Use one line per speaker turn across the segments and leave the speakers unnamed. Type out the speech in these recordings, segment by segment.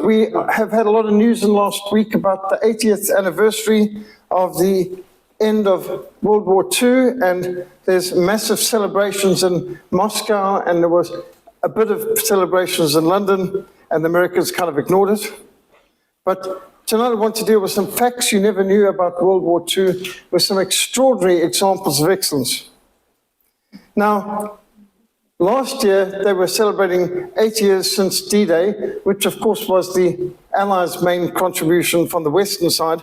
we have had a lot of news in the last week about the 80th anniversary of the end of World War II, and there's massive celebrations in Moscow, and there was a bit of celebrations in London, and the Americans kind of ignored it. But tonight I want to deal with some facts you never knew about World War II, with some extraordinary examples of excellence. Now, last year they were celebrating 80 years since D-Day, which of course was the Allies' main contribution from the Western side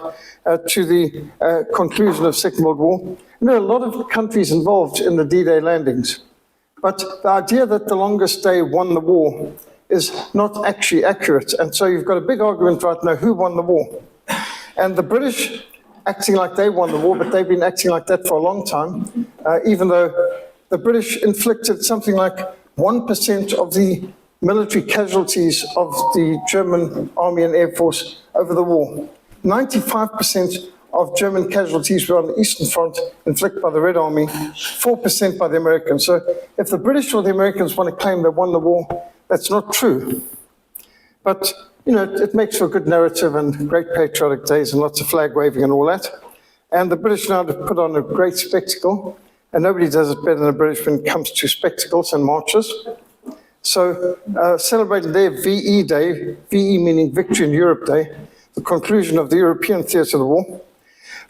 to the conclusion of Second World War. And there are a lot of countries involved in the D-Day landings. But the idea that the longest day won the war is not actually accurate. And so you've got a big argument right now, who won the war? And the British acting like they won the war, but they've been acting like that for a long time, even though the British inflicted something like 1% of the military casualties of the German Army and Air Force over the war. 95% of German casualties were on the Eastern Front, inflicted by the Red Army, 4% by the Americans. So if the British or the Americans want to claim they won the war, that's not true. But, you know, it makes for a good narrative and great patriotic days and lots of flag waving and all that. And the British now have put on a great spectacle, and nobody does it better than the British when it comes to spectacles and marches. So celebrating their VE Day, VE meaning Victory in Europe Day, the conclusion of the European theatre of the war.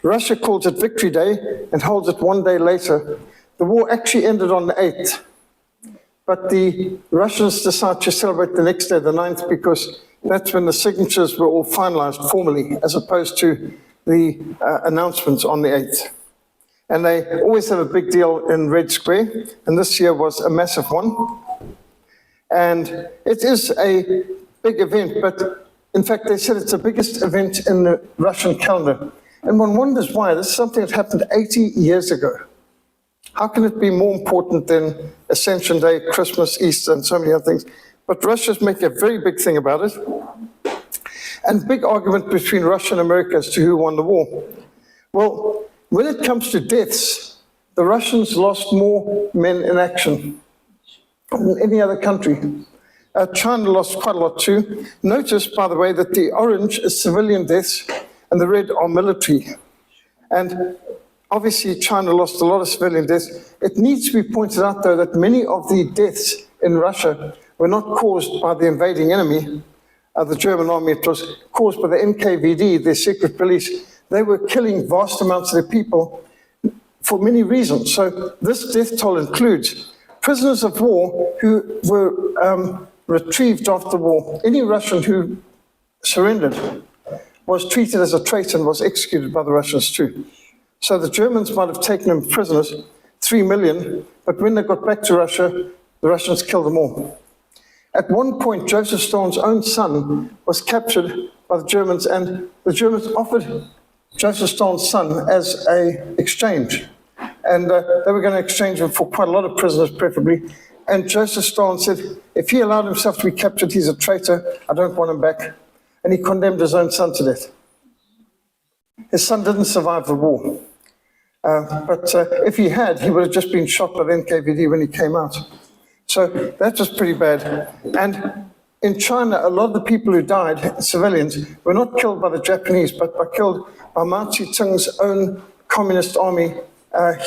Russia calls it Victory Day and holds it one day later. The war actually ended on the 8th, but the Russians decided to celebrate the next day, the 9th, because that's when the signatures were all finalized formally, as opposed to the announcements on the 8th. And they always have a big deal in Red Square, and this year was a massive one. And it is a big event, but in fact, they said it's the biggest event in the Russian calendar. And one wonders why. This is something that happened 80 years ago. How can it be more important than Ascension Day, Christmas, Easter, and so many other things? But Russia's making a very big thing about it. And big argument between Russia and America as to who won the war. Well, when it comes to deaths, the Russians lost more men in action than any other country. China lost quite a lot too. Notice, by the way, that the orange is civilian deaths and the red are military. And obviously, China lost a lot of civilian deaths. It needs to be pointed out, though, that many of the deaths in Russia were not caused by the invading enemy, the German army. It was caused by the NKVD, their secret police. They were killing vast amounts of their people for many reasons. So this death toll includes prisoners of war who were retrieved after the war. Any Russian who surrendered was treated as a traitor and was executed by the Russians too. So the Germans might have taken them prisoners, 3 million, but when they got back to Russia, the Russians killed them all. At one point, Joseph Stalin's own son was captured by the Germans, and the Germans offered Joseph Stalin's son as an exchange. And they were going to exchange him for quite a lot of prisoners, preferably. And Joseph Stalin said, if he allowed himself to be captured, he's a traitor, I don't want him back. And he condemned his own son to death. His son didn't survive the war. But if he had, he would have just been shot by the NKVD when he came out. So that was pretty bad. And in China, a lot of the people who died, civilians, were not killed by the Japanese, but were killed by Mao Zedong's own communist army.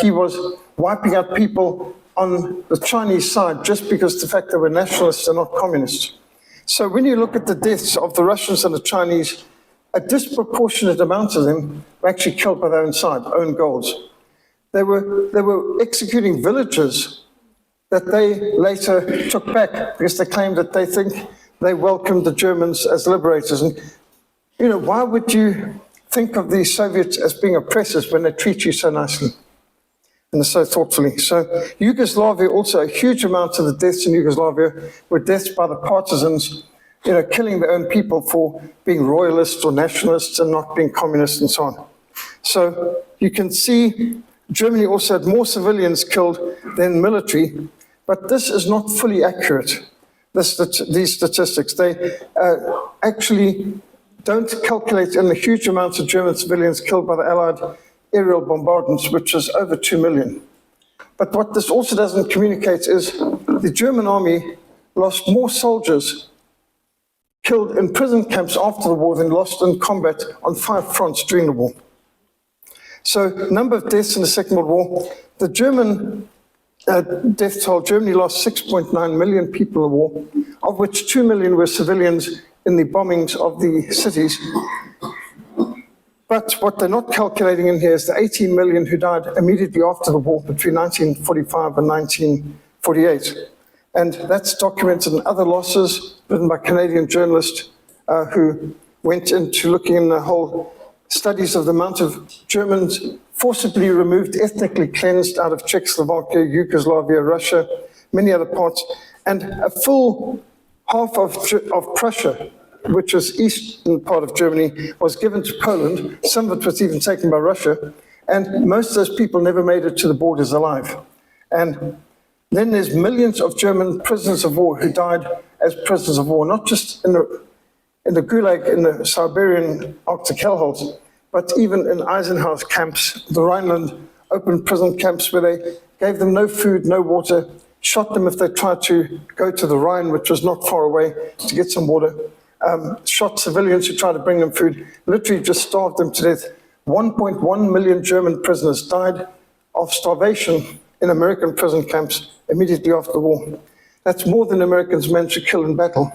He was wiping out people on the Chinese side just because of the fact they were nationalists and not communists. So when you look at the deaths of the Russians and the Chinese, a disproportionate amount of them were actually killed by their own side, own goals. They were executing villages that they later took back because they claimed that they think they welcomed the Germans as liberators. And, you know, why would you think of the Soviets as being oppressors when they treat you so nicely and so thoughtfully? So Yugoslavia also, a huge amount of the deaths in Yugoslavia were deaths by the partisans, you know, killing their own people for being royalists or nationalists and not being communists and so on. So you can see Germany also had more civilians killed than military, but this is not fully accurate, these statistics. They actually don't calculate in the huge amounts of German civilians killed by the Allied aerial bombardments, which is over 2 million. But what this also doesn't communicate is the German army lost more soldiers killed in prison camps after the war, then lost in combat on 5 fronts during the war. So, number of deaths in the Second World War, the German death toll, Germany lost 6.9 million people in the war, of which 2 million were civilians in the bombings of the cities. But what they're not calculating in here is the 18 million who died immediately after the war between 1945 and 1948. And that's documented in other losses written by Canadian journalists who went into looking in the whole studies of the amount of Germans forcibly removed, ethnically cleansed out of Czechoslovakia, Yugoslavia, Russia, many other parts, and a full half of Prussia, which was eastern part of Germany, was given to Poland. Some of it was even taken by Russia, and most of those people never made it to the borders alive. And then there's millions of German prisoners of war who died as prisoners of war, not just in the Gulag, in the Siberian Arctic hellholes, but even in Eisenhower's camps, the Rhineland open prison camps where they gave them no food, no water, shot them if they tried to go to the Rhine, which was not far away, to get some water, shot civilians who tried to bring them food, literally just starved them to death. 1.1 million German prisoners died of starvation in American prison camps immediately after the war. That's more than Americans managed to kill in battle.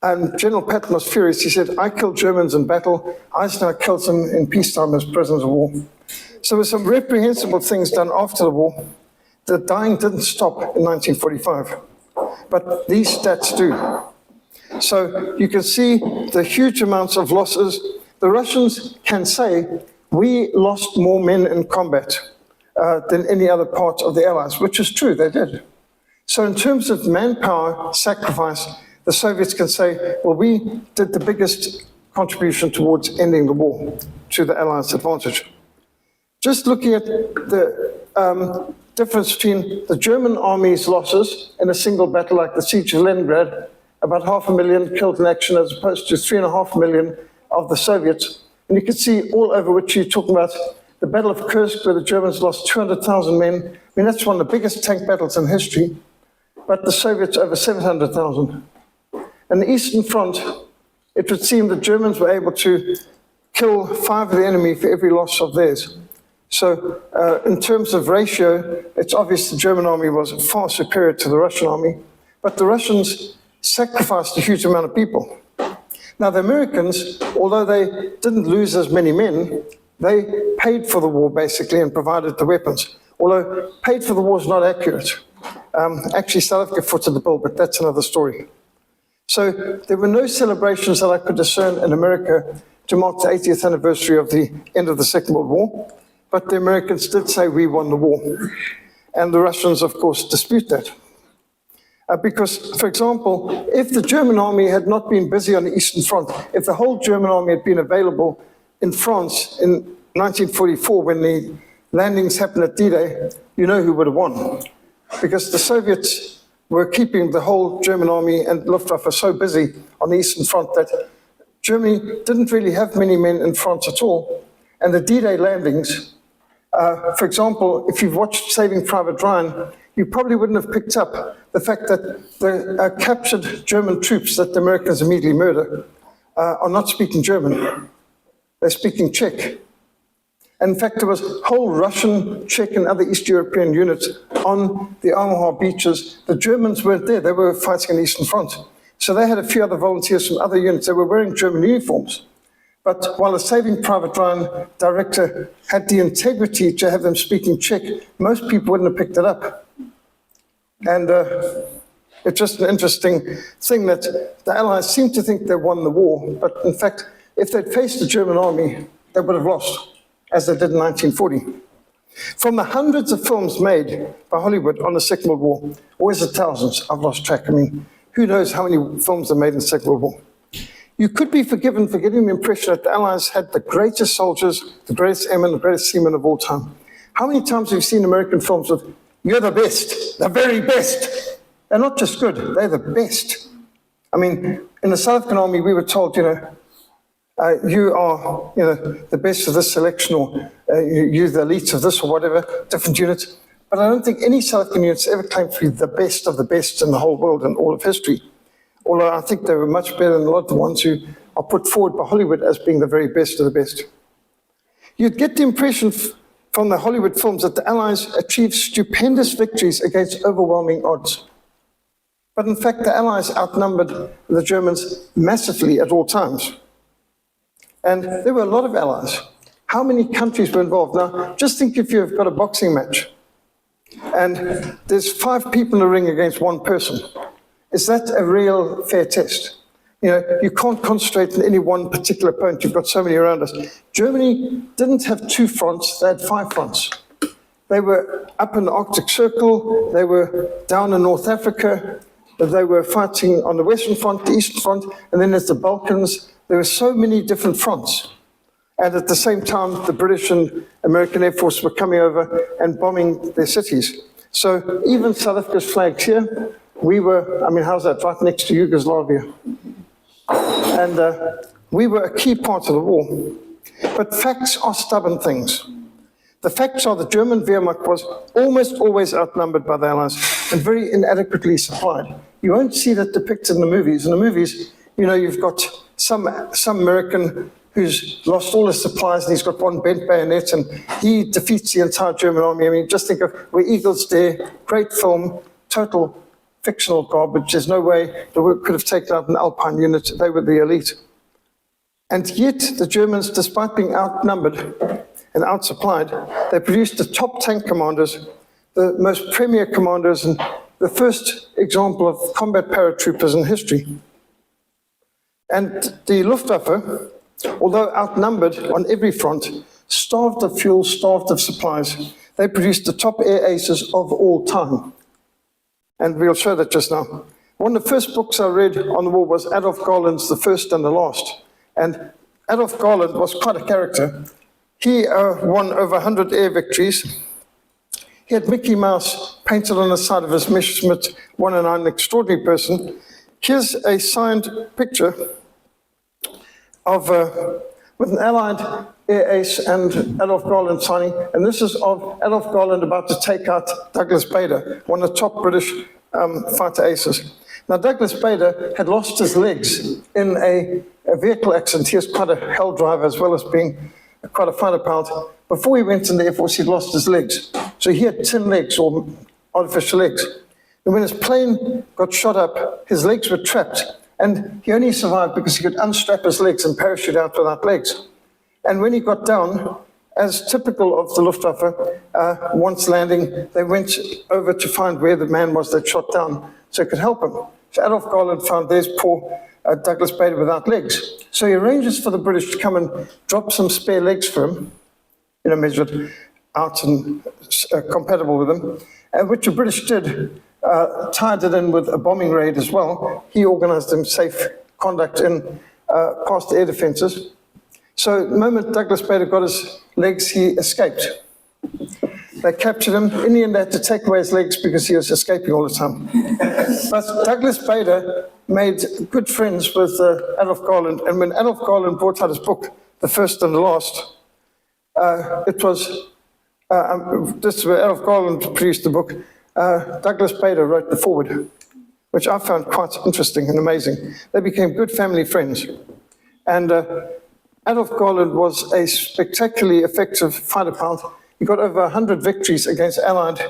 And General Patton was furious. He said, I killed Germans in battle. Eisenhower kills them in peacetime as prisoners of war. So there were some reprehensible things done after the war. The dying didn't stop in 1945, but these stats do. So you can see the huge amounts of losses. The Russians can say, we lost more men in combat than any other part of the Allies, which is true, they did. So in terms of manpower sacrifice, the Soviets can say, well, we did the biggest contribution towards ending the war to the Allies' advantage. Just looking at the difference between the German army's losses in a single battle like the siege of Leningrad, about 500,000 killed in action as opposed to 3.5 million of the Soviets. And you can see all over which you're talking about the Battle of Kursk, where the Germans lost 200,000 men. I mean, that's one of the biggest tank battles in history, but the Soviets over 700,000. And the Eastern Front, it would seem the Germans were able to kill 5 of the enemy for every loss of theirs. So in terms of ratio, it's obvious the German army was far superior to the Russian army, but the Russians sacrificed a huge amount of people. Now the Americans, although they didn't lose as many men, they paid for the war basically and provided the weapons. Although paid for the war is not accurate. Actually South Africa footed the bill, but that's another story. So there were no celebrations that I could discern in America to mark the 80th anniversary of the end of the Second World War, but the Americans did say we won the war. And the Russians, of course, dispute that. Because, for example, if the German army had not been busy on the Eastern Front, if the whole German army had been available in France in 1944 when the landings happened at D-Day, you know who would have won. Because the Soviets were keeping the whole German army and Luftwaffe so busy on the Eastern Front that Germany didn't really have many men in France at all. And the D-Day landings, for example, if you've watched Saving Private Ryan, you probably wouldn't have picked up the fact that the captured German troops that the Americans immediately murder are not speaking German. They're speaking Czech. And in fact, there was whole Russian, Czech, and other East European units on the Omaha beaches. The Germans weren't there. They were fighting on the Eastern Front. So they had a few other volunteers from other units. They were wearing German uniforms. But while the Saving Private Ryan director had the integrity to have them speaking Czech, most people wouldn't have picked it up. And it's just an interesting thing that the Allies seem to think they won the war. But in fact, if they'd faced the German army, they would have lost, as they did in 1940. From the hundreds of films made by Hollywood on the Second World War, or is it thousands? I've lost track. I mean, who knows how many films are made in the Second World War? You could be forgiven for getting the impression that the Allies had the greatest soldiers, the greatest airmen, the greatest seamen of all time. How many times have you seen American films with, you're the best, the very best? They're not just good, they're the best. I mean, in the South African Army, we were told, you are, the best of this selection, or you're the elites of this, or whatever, different units. But I don't think any South African units ever claimed to be the best of the best in the whole world and all of history. although I think they were much better than a lot of the ones who are put forward by Hollywood as being the very best of the best. You'd get the impression from the Hollywood films that the Allies achieved stupendous victories against overwhelming odds. But in fact, the Allies outnumbered the Germans massively at all times. And there were a lot of Allies. How many countries were involved? Now, just think if you've got a boxing match and there's 5 people in the ring against 1 person. Is that a real fair test? You know, you can't concentrate on any one particular opponent. You've got so many around us. Germany didn't have 2 fronts, they had 5 fronts. They were up in the Arctic Circle, they were down in North Africa, they were fighting on the Western Front, the Eastern Front, and then there's the Balkans. There were so many different fronts. And at the same time, the British and American Air Force were coming over and bombing their cities. So even South Africa's flags here, we were, I mean, how's that, right next to Yugoslavia. And we were a key part of the war. But facts are stubborn things. The facts are the German Wehrmacht was almost always outnumbered by the Allies and very inadequately supplied. You won't see that depicted in the movies. In the movies, you know, you've got some American who's lost all his supplies and he's got 1 bent bayonet and he defeats the entire German army. I mean, just think of Where Eagles Dare, great film, total fictional garbage. There's no way the work could have taken out an Alpine unit. They were the elite. And yet the Germans, despite being outnumbered and outsupplied, they produced the top tank commanders, the most premier commanders, and the first example of combat paratroopers in history. And the Luftwaffe, although outnumbered on every front, starved of fuel, starved of supplies, they produced the top air aces of all time. And we'll show that just now. One of the first books I read on the war was Adolf Garland's The First and the Last. And Adolf Garland was quite a character. He won over 100 air victories. He had Mickey Mouse painted on the side of his Messerschmitt 109, an extraordinary person. Here's a signed picture of with an Allied air ace and Adolf Garland signing, and this is of Adolf Garland about to take out Douglas Bader, one of the top British fighter aces. Now, Douglas Bader had lost his legs in a vehicle accident. He was quite a hell driver as well as being quite a fighter pilot. Before he went in the Air Force, he'd lost his legs. So he had tin legs or artificial legs. And when his plane got shot up, his legs were trapped. And he only survived because he could unstrap his legs and parachute out without legs. And when he got down, as typical of the Luftwaffe, once landing, they went over to find where the man was that shot down so it could help him. So Adolf Garland found there's poor Douglas Bader without legs. So he arranges for the British to come and drop some spare legs for him, you know, measured out and compatible with him, which the British did. Tied it in with a bombing raid as well. He organized them safe conduct in past the air defenses. So the moment Douglas Bader got his legs, he escaped. They captured him. In the end, they had to take away his legs because he was escaping all the time. But Douglas Bader made good friends with Adolf Garland. And when Adolf Garland brought out his book, The First and the Last, it was, this is where Adolf Garland produced the book. Douglas Bader wrote the foreword, which I found quite interesting and amazing. They became good family friends. And Adolf Garland was a spectacularly effective fighter pilot. He got over 100 victories against Allied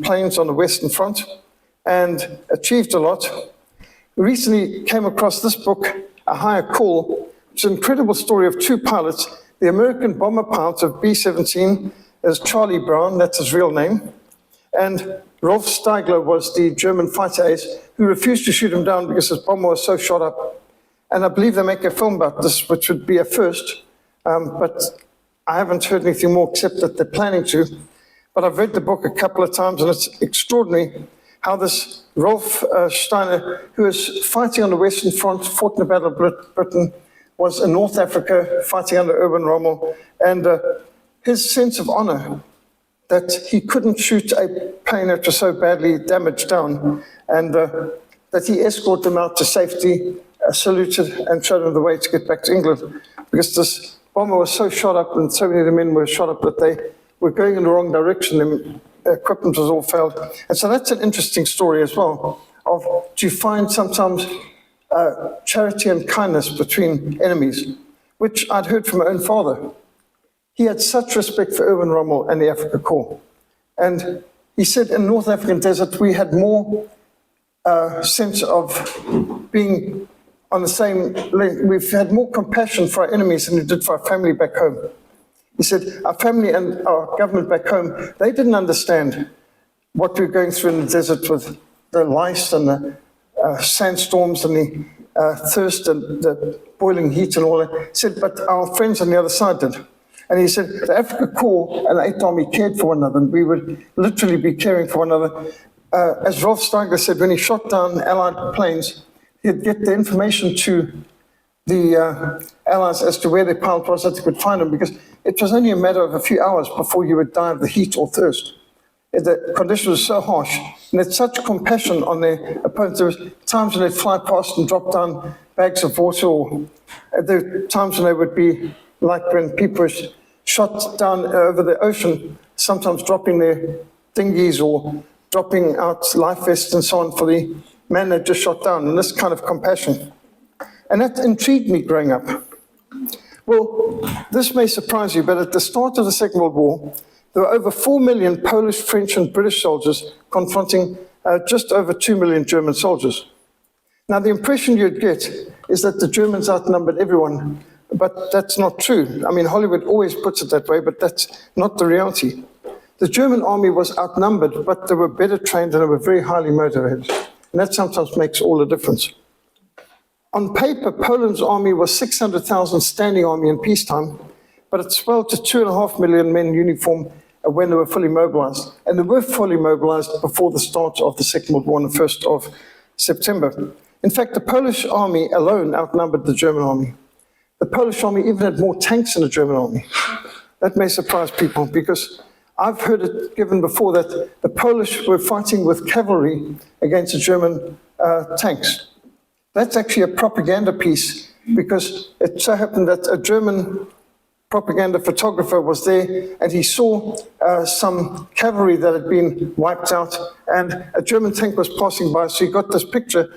planes on the Western Front and achieved a lot. We recently came across this book, A Higher Call, which is an incredible story of 2 pilots. The American bomber pilot of B-17 is Charlie Brown, that's his real name. And Rolf Steigler was the German fighter ace who refused to shoot him down because his bomber was so shot up. And I believe they make a film about this, which would be a first, but I haven't heard anything more except that they're planning to. But I've read the book a couple of times, and it's extraordinary how this Rolf Steiner, who was fighting on the Western Front, fought in the Battle of Britain, was in North Africa fighting under Erwin Rommel, and his sense of honor that he couldn't shoot a plane that was so badly damaged down, and that he escorted them out to safety, saluted and showed them the way to get back to England, because this bomber was so shot up and so many of the men were shot up that they were going in the wrong direction and equipment was all failed. And so that's an interesting story as well to find sometimes charity and kindness between enemies, which I'd heard from my own father. He had such respect for Erwin Rommel and the Afrika Korps. And he said in North African desert, we had more sense of being on the same length. We've had more compassion for our enemies than we did for our family back home. He said, our family and our government back home, they didn't understand what we were going through in the desert with the lice and the sandstorms and the thirst and the boiling heat and all that. He said, but our friends on the other side did. And he said, the Afrika Korps and the 8th Army cared for one another, and we would literally be caring for one another. As Rolf Steiger said, when he shot down Allied planes, he'd get the information to the Allies as to where their pilot was, that they could find them, because it was only a matter of a few hours before you would die of the heat or thirst. The conditions were so harsh, and they had such compassion on their opponents. There was times when they'd fly past and drop down bags of water, or there were times when they would be like when people were shot down over the ocean, sometimes dropping their dinghies or dropping out life vests and so on for the man they'd just shot down, and this kind of compassion. And that intrigued me growing up. Well, this may surprise you, but at the start of the Second World War, there were over 4 million Polish, French, and British soldiers confronting just over 2 million German soldiers. Now, the impression you'd get is that the Germans outnumbered everyone, but that's not true. I mean, Hollywood always puts it that way, but that's not the reality. The German army was outnumbered, but they were better trained and they were very highly motivated. And that sometimes makes all the difference. On paper, Poland's army was 600,000 standing army in peacetime, but it swelled to 2.5 million men in uniform when they were fully mobilized. And they were fully mobilized before the start of the Second World War on the 1st of September. In fact, the Polish army alone outnumbered the German army. The Polish army even had more tanks than the German army. That may surprise people, because I've heard it given before that the Polish were fighting with cavalry against the German tanks. That's actually a propaganda piece, because it so happened that a German propaganda photographer was there, and he saw some cavalry that had been wiped out, and a German tank was passing by, so he got this picture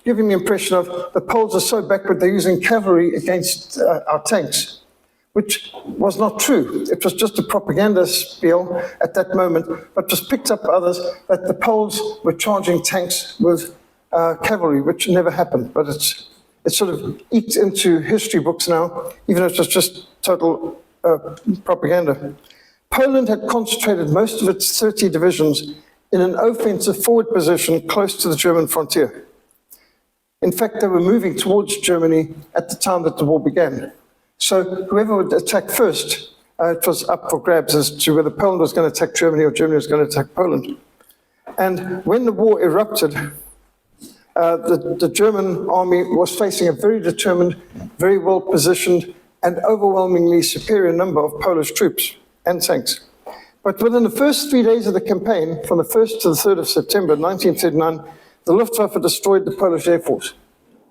giving the impression of the Poles are so backward, they're using cavalry against our tanks, which was not true. It was just a propaganda spiel at that moment, but was picked up by others that the Poles were charging tanks with cavalry, which never happened, but it's sort of eked into history books now, even though it was just total propaganda. Poland had concentrated most of its 30 divisions in an offensive forward position close to the German frontier. In fact, they were moving towards Germany at the time that the war began. So whoever would attack first, it was up for grabs as to whether Poland was going to attack Germany or Germany was going to attack Poland. And when the war erupted, the German army was facing a very determined, very well-positioned, and overwhelmingly superior number of Polish troops and tanks. But within the first 3 days of the campaign, from the 1st to the 3rd of September 1939, the Luftwaffe destroyed the Polish Air Force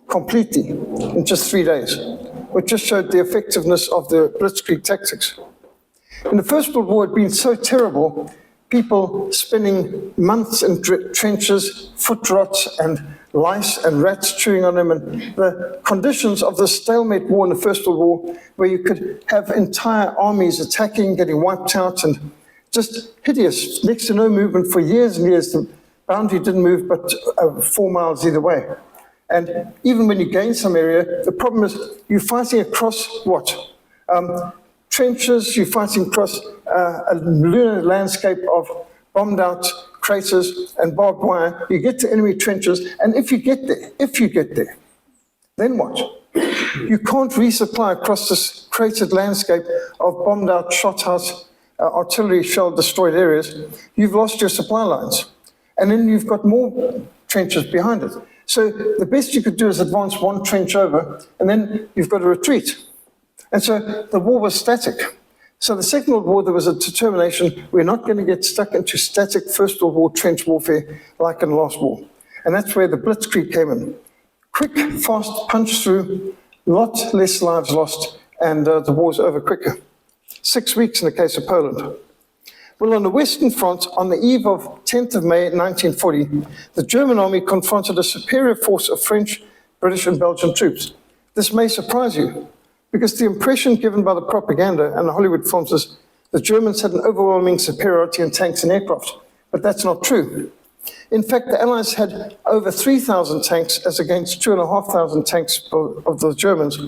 completely in just 3 days, which just showed the effectiveness of the blitzkrieg tactics. In the First World War, it had been so terrible, people spending months in trenches, foot rots and lice and rats chewing on them, and the conditions of the stalemate war in the First World War, where you could have entire armies attacking, getting wiped out, and just hideous, next to no movement for years and years. The boundary didn't move but 4 miles either way. And even when you gain some area, the problem is you're fighting across what? Trenches, you're fighting across a lunar landscape of bombed out craters and barbed wire. You get to enemy trenches, and if you get there, then what? You can't resupply across this cratered landscape of bombed out, shot out, artillery shell destroyed areas. You've lost your supply lines. And then you've got more trenches behind it. So the best you could do is advance one trench over, and then you've got to retreat. And so the war was static. So the Second World War, there was a determination, we're not going to get stuck into static First World War trench warfare like in the last war. And that's where the blitzkrieg came in. Quick, fast, punch through, lot less lives lost, and the war's over quicker. 6 weeks in the case of Poland. Well, on the Western Front, on the eve of 10th of May 1940, the German army confronted a superior force of French, British, and Belgian troops. This may surprise you, because the impression given by the propaganda and the Hollywood films is the Germans had an overwhelming superiority in tanks and aircraft, but that's not true. In fact, the Allies had over 3,000 tanks as against 2,500 tanks of the Germans.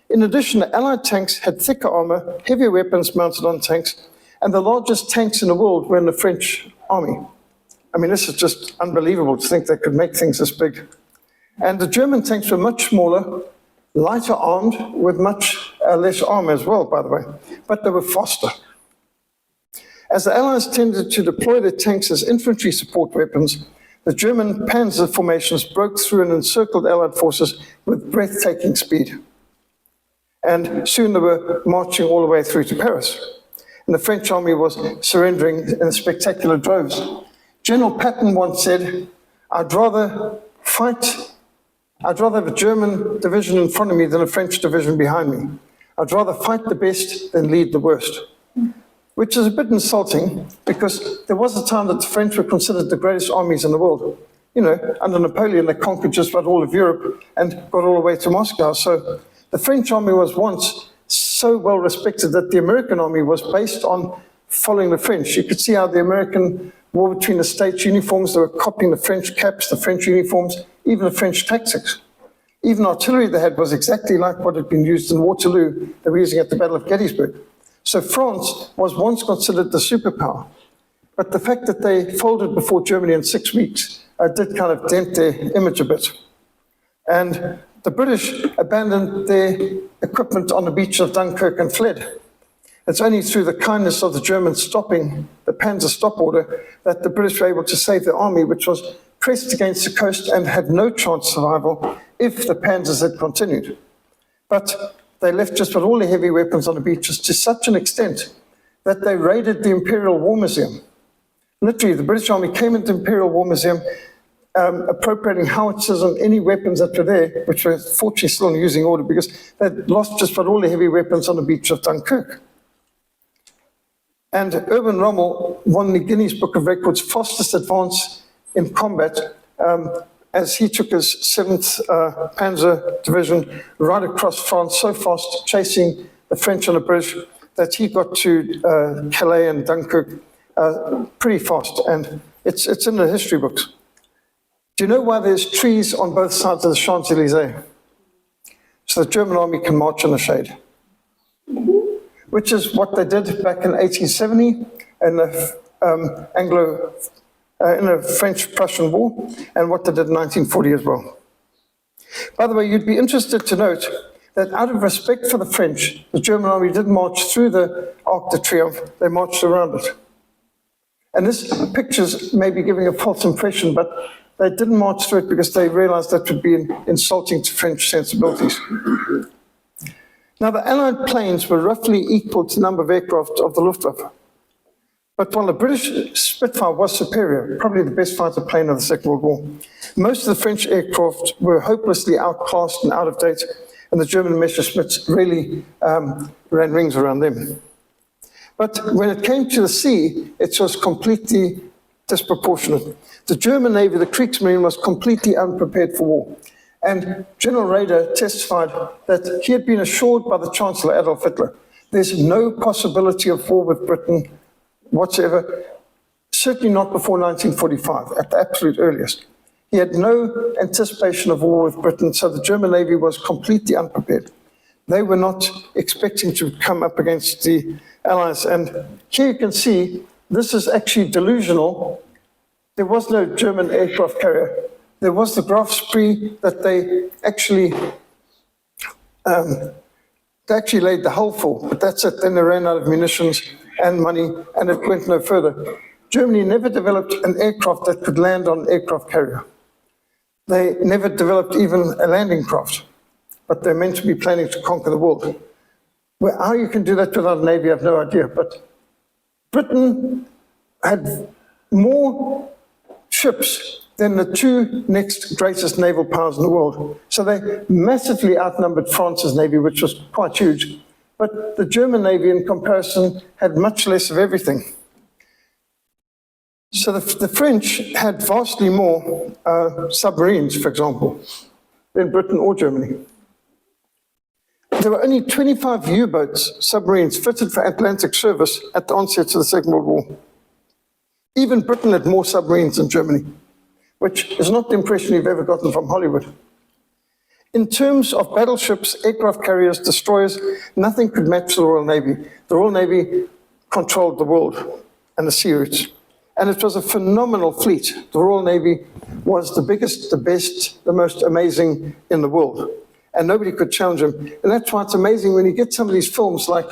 In addition, the Allied tanks had thicker armor, heavier weapons mounted on tanks, and the largest tanks in the world were in the French army. I mean, this is just unbelievable to think they could make things this big. And the German tanks were much smaller, lighter armed, with much less armor as well, by the way, but they were faster. As the Allies tended to deploy their tanks as infantry support weapons, the German panzer formations broke through and encircled Allied forces with breathtaking speed. And soon they were marching all the way through to Paris. And the French army was surrendering in spectacular droves. General Patton once said, I'd rather have a German division in front of me than a French division behind me. I'd rather fight the best than lead the worst. Which is a bit insulting, because there was a time that the French were considered the greatest armies in the world. You know, under Napoleon, they conquered just about all of Europe and got all the way to Moscow. So the French army was once so well respected that the American army was based on following the French. You could see how the American war between the states' uniforms, they were copying the French caps, the French uniforms, even the French tactics. Even artillery they had was exactly like what had been used in Waterloo, they were using at the Battle of Gettysburg. So France was once considered the superpower. But the fact that they folded before Germany in 6 weeks did kind of dent their image a bit. And the British abandoned their equipment on the beach of Dunkirk and fled. It's only through the kindness of the Germans stopping the Panzer stop order that the British were able to save their army, which was pressed against the coast and had no chance of survival if the Panzers had continued. But they left just about all the heavy weapons on the beaches to such an extent that they raided the Imperial War Museum. Literally, the British Army came into the Imperial War Museum, appropriating howitzers and any weapons that were there, which were fortunately still in using order because they'd lost just about all the heavy weapons on the beach of Dunkirk. And Erwin Rommel won the Guinness Book of Records fastest advance in combat as he took his 7th Panzer Division right across France so fast, chasing the French and the British, that he got to Calais and Dunkirk pretty fast. And it's in the history books. Do you know why there's trees on both sides of the Champs-Élysées? So the German army can march in the shade. Which is what they did back in 1870 in the in the French-Prussian War, and what they did in 1940 as well. By the way, you'd be interested to note that out of respect for the French, the German army didn't march through the Arc de Triomphe, they marched around it. And this picture's maybe giving a false impression, but they didn't march through it because they realized that would be insulting to French sensibilities. Now, the Allied planes were roughly equal to the number of aircraft of the Luftwaffe. But while the British Spitfire was superior, probably the best fighter plane of the Second World War, most of the French aircraft were hopelessly outclassed and out of date, and the German Messerschmitts really ran rings around them. But when it came to the sea, it was completely disproportionate. The German Navy, the Kriegsmarine, was completely unprepared for war. And General Raeder testified that he had been assured by the Chancellor Adolf Hitler, there's no possibility of war with Britain whatsoever, certainly not before 1945, at the absolute earliest. He had no anticipation of war with Britain, so the German Navy was completely unprepared. They were not expecting to come up against the Allies. And here you can see, this is actually delusional. There was no German aircraft carrier. There was the Graf Spee that they actually laid the hull for, but that's it. Then they ran out of munitions and money, and it went no further. Germany never developed an aircraft that could land on an aircraft carrier. They never developed even a landing craft, but they're meant to be planning to conquer the world. Well, how you can do that without a navy, I have no idea, but Britain had more ships than the two next greatest naval powers in the world. So they massively outnumbered France's navy, which was quite huge. But the German navy, in comparison, had much less of everything. So the French had vastly more submarines, for example, than Britain or Germany. There were only 25 U-boats, submarines, fitted for Atlantic service at the onset of the Second World War. Even Britain had more submarines than Germany, which is not the impression you've ever gotten from Hollywood. In terms of battleships, aircraft carriers, destroyers, nothing could match the Royal Navy. The Royal Navy controlled the world and the sea routes. And it was a phenomenal fleet. The Royal Navy was the biggest, the best, the most amazing in the world. And nobody could challenge them. And that's why it's amazing when you get some of these films like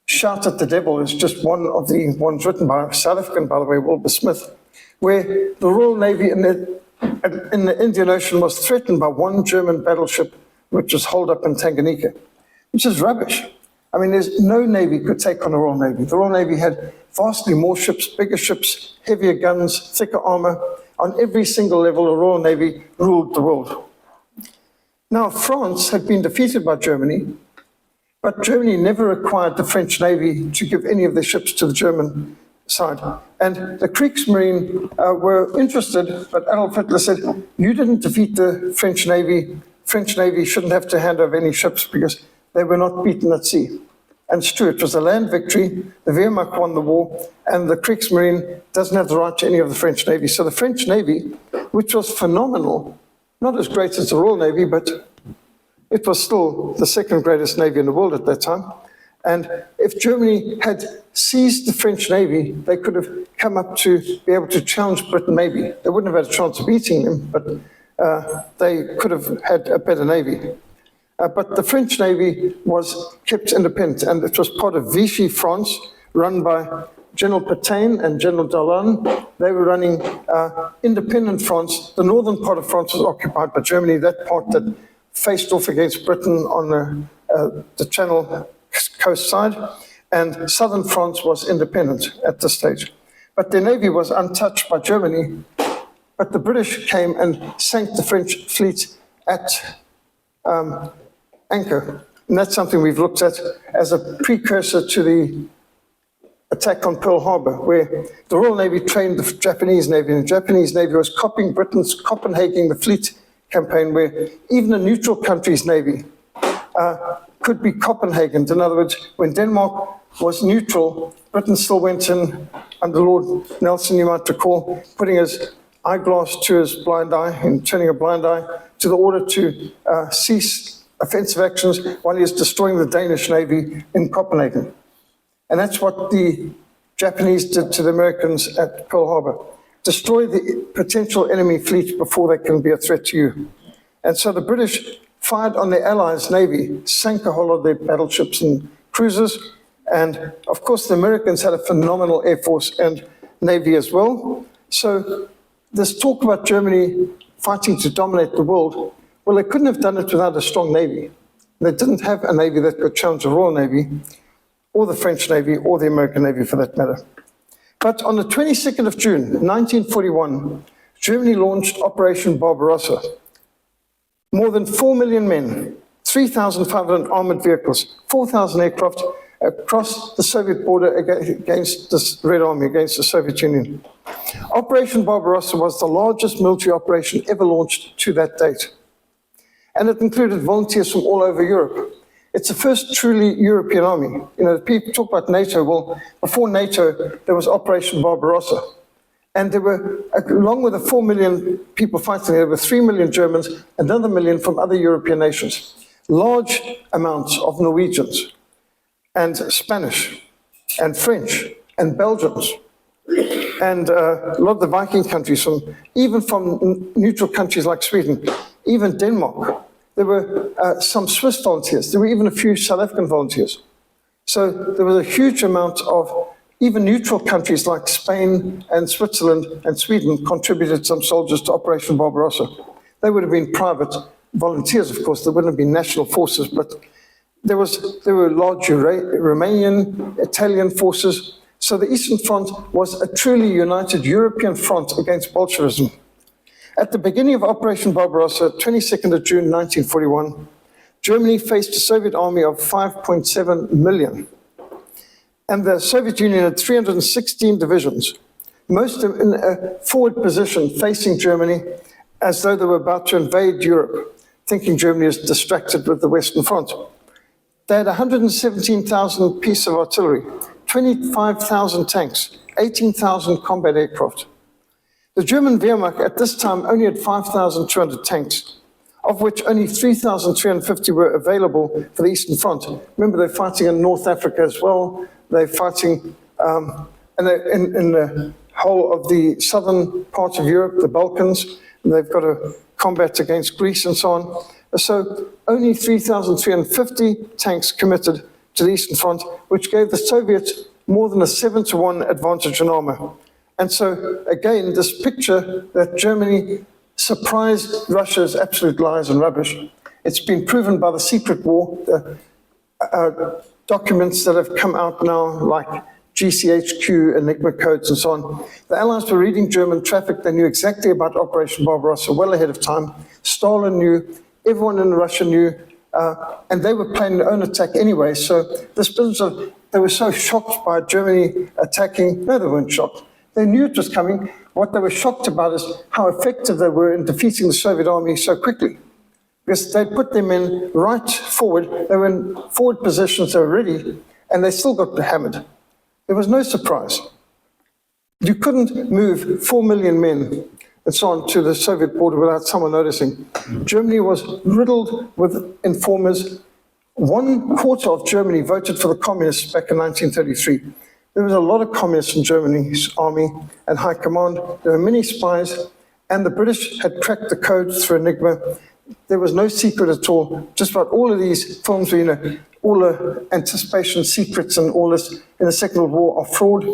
Shout at the Devil is just one of the ones written by a South African, by the way, Wilbur Smith, where the Royal Navy in the Indian Ocean was threatened by one German battleship which was holed up in Tanganyika, which is rubbish. I mean, there's no Navy could take on the Royal Navy. The Royal Navy had vastly more ships, bigger ships, heavier guns, thicker armor. On every single level, the Royal Navy ruled the world. Now, France had been defeated by Germany, but Germany never required the French Navy to give any of their ships to the German side. And the Kriegsmarine were interested, but Adolf Hitler said, you didn't defeat the French Navy. French Navy shouldn't have to hand over any ships because they were not beaten at sea. And it's true, it was a land victory. The Wehrmacht won the war, and the Kriegsmarine doesn't have the right to any of the French Navy. So the French Navy, which was phenomenal, not as great as the Royal Navy, but it was still the second greatest navy in the world at that time. And if Germany had seized the French Navy, they could have come up to be able to challenge Britain maybe. They wouldn't have had a chance of beating them, but they could have had a better navy. But the French Navy was kept independent, and it was part of Vichy France, run by General Pétain and General Darlan. They were running independent France. The northern part of France was occupied by Germany, that part that faced off against Britain on the Channel coast side, and southern France was independent at this stage. But their navy was untouched by Germany, but the British came and sank the French fleet at anchor. And that's something we've looked at as a precursor to the attack on Pearl Harbor, where the Royal Navy trained the Japanese Navy, and the Japanese Navy was copying Britain's Copenhagen, the fleet campaign, where even a neutral country's navy could be Copenhagen. In other words, when Denmark was neutral, Britain still went in, under Lord Nelson, you might recall, putting his eyeglass to his blind eye and turning a blind eye to the order to cease offensive actions while he was destroying the Danish Navy in Copenhagen. And that's what the Japanese did to the Americans at Pearl Harbor. Destroy the potential enemy fleet before they can be a threat to you. And so the British fired on the Allies' navy, sank a whole lot of their battleships and cruisers, and of course the Americans had a phenomenal air force and navy as well. So this talk about Germany fighting to dominate the world, well, they couldn't have done it without a strong navy. They didn't have a navy that could challenge the Royal Navy, or the French Navy, or the American Navy for that matter. But on the 22nd of June, 1941, Germany launched Operation Barbarossa. More than 4 million men, 3,500 armored vehicles, 4,000 aircraft across the Soviet border against the Red Army, against the Soviet Union. Operation Barbarossa was the largest military operation ever launched to that date. And it included volunteers from all over Europe. It's the first truly European army. You know, people talk about NATO. Well, before NATO, there was Operation Barbarossa. And there were, along with the 4 million people fighting, there were 3 million Germans, another million from other European nations. Large amounts of Norwegians, and Spanish, and French, and Belgians, and a lot of the Viking countries, even from neutral countries like Sweden, even Denmark. There were some Swiss volunteers. There were even a few South African volunteers. So there was a huge amount of even neutral countries like Spain and Switzerland and Sweden contributed some soldiers to Operation Barbarossa. They would have been private volunteers, of course. There wouldn't have been national forces, but there were large Romanian, Italian forces. So the Eastern Front was a truly united European front against Bolshevism. At the beginning of Operation Barbarossa, 22nd of June 1941, Germany faced a Soviet army of 5.7 million. And the Soviet Union had 316 divisions. most of them in a forward position facing Germany as though they were about to invade Europe, thinking Germany is distracted with the Western Front. They had 117,000 pieces of artillery, 25,000 tanks, 18,000 combat aircraft. The German Wehrmacht at this time only had 5,200 tanks, of which only 3,350 were available for the Eastern Front. Remember, they're fighting in North Africa as well. They're fighting in the whole of the southern part of Europe, the Balkans, and they've got a combat against Greece and so on. So only 3,350 tanks committed to the Eastern Front, which gave the Soviets more than a 7-to-1 advantage in armor. And so, again, this picture that Germany surprised Russia is absolute lies and rubbish. It's been proven by the secret war, the documents that have come out now, like GCHQ, Enigma codes, and so on. The Allies were reading German traffic. They knew exactly about Operation Barbarossa well ahead of time. Stalin knew, everyone in Russia knew, and they were planning their own attack anyway. So this business of, they were so shocked by Germany attacking, no, they weren't shocked. They knew it was coming. What they were shocked about is how effective they were in defeating the Soviet army so quickly. Because they put them in right forward, they were in forward positions, they were ready, and they still got hammered. There was no surprise. You couldn't move 4 million men and so on to the Soviet border without someone noticing. Germany was riddled with informers. 1/4 of Germany voted for the communists back in 1933. There was a lot of communists in Germany's army and high command. There were many spies, and the British had cracked the code through Enigma. There was no secret at all. Just about all of these films were, all the anticipation secrets and all this in the Second World War are fraud.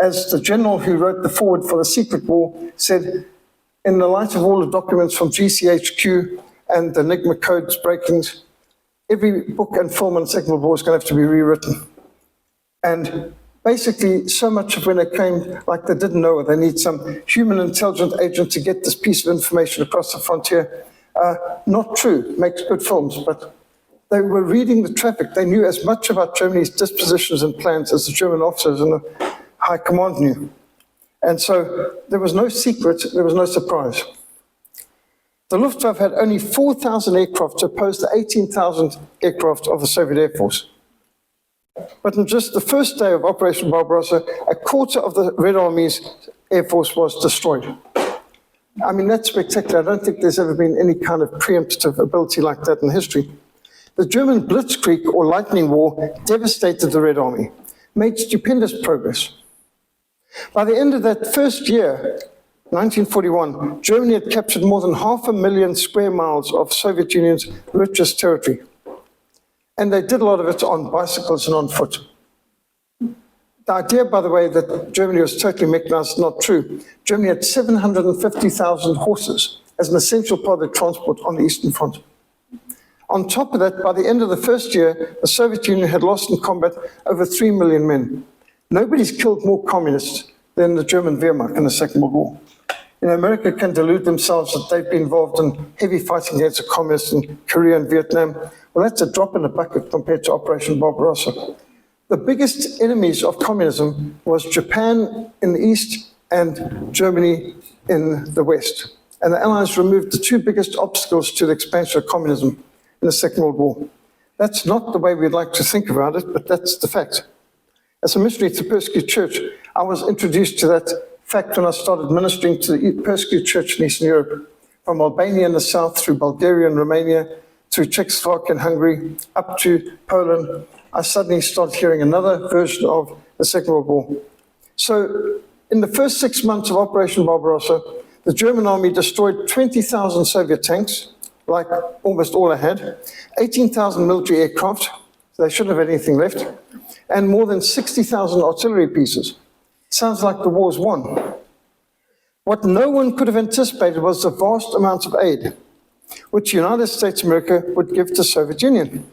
As the general who wrote the foreword for the secret war said, in the light of all the documents from GCHQ and the Enigma codes breakings, every book and film on the Second World War is going to have to be rewritten. And basically, so much of when it came, like they didn't know, they need some human intelligence agent to get this piece of information across the frontier. Not true, makes good films, but they were reading the traffic. They knew as much about Germany's dispositions and plans as the German officers and the high command knew. And so there was no secret, there was no surprise. The Luftwaffe had only 4,000 aircraft to oppose the 18,000 aircraft of the Soviet Air Force. But in just the first day of Operation Barbarossa, 1/4 of the Red Army's Air Force was destroyed. I mean, that's spectacular. I don't think there's ever been any kind of preemptive ability like that in history. The German Blitzkrieg, or Lightning War, devastated the Red Army, made stupendous progress. By the end of that first year, 1941, Germany had captured more than 500,000 square miles of Soviet Union's richest territory. And they did a lot of it on bicycles and on foot. The idea, by the way, that Germany was totally mechanized is not true. Germany had 750,000 horses as an essential part of the transport on the Eastern Front. On top of that, by the end of the first year, the Soviet Union had lost in combat over 3 million men. Nobody's killed more communists than the German Wehrmacht in the Second World War. America can delude themselves that they've been involved in heavy fighting against the communists in Korea and Vietnam. Well, that's a drop in the bucket compared to Operation Barbarossa. The biggest enemies of communism was Japan in the east and Germany in the west. And the Allies removed the two biggest obstacles to the expansion of communism in the Second World War. That's not the way we'd like to think about it, but that's the fact. As a missionary to the persecuted church, I was introduced to that fact when I started ministering to the persecuted church in Eastern Europe, from Albania in the south through Bulgaria and Romania, through Czechoslovakia and Hungary, up to Poland. I suddenly started hearing another version of the Second World War. So in the first 6 months of Operation Barbarossa, the German army destroyed 20,000 Soviet tanks, like almost all I had, 18,000 military aircraft, so they shouldn't have anything left, and more than 60,000 artillery pieces. Sounds like the war's won. What no one could have anticipated was the vast amounts of aid, which the United States of America would give to the Soviet Union.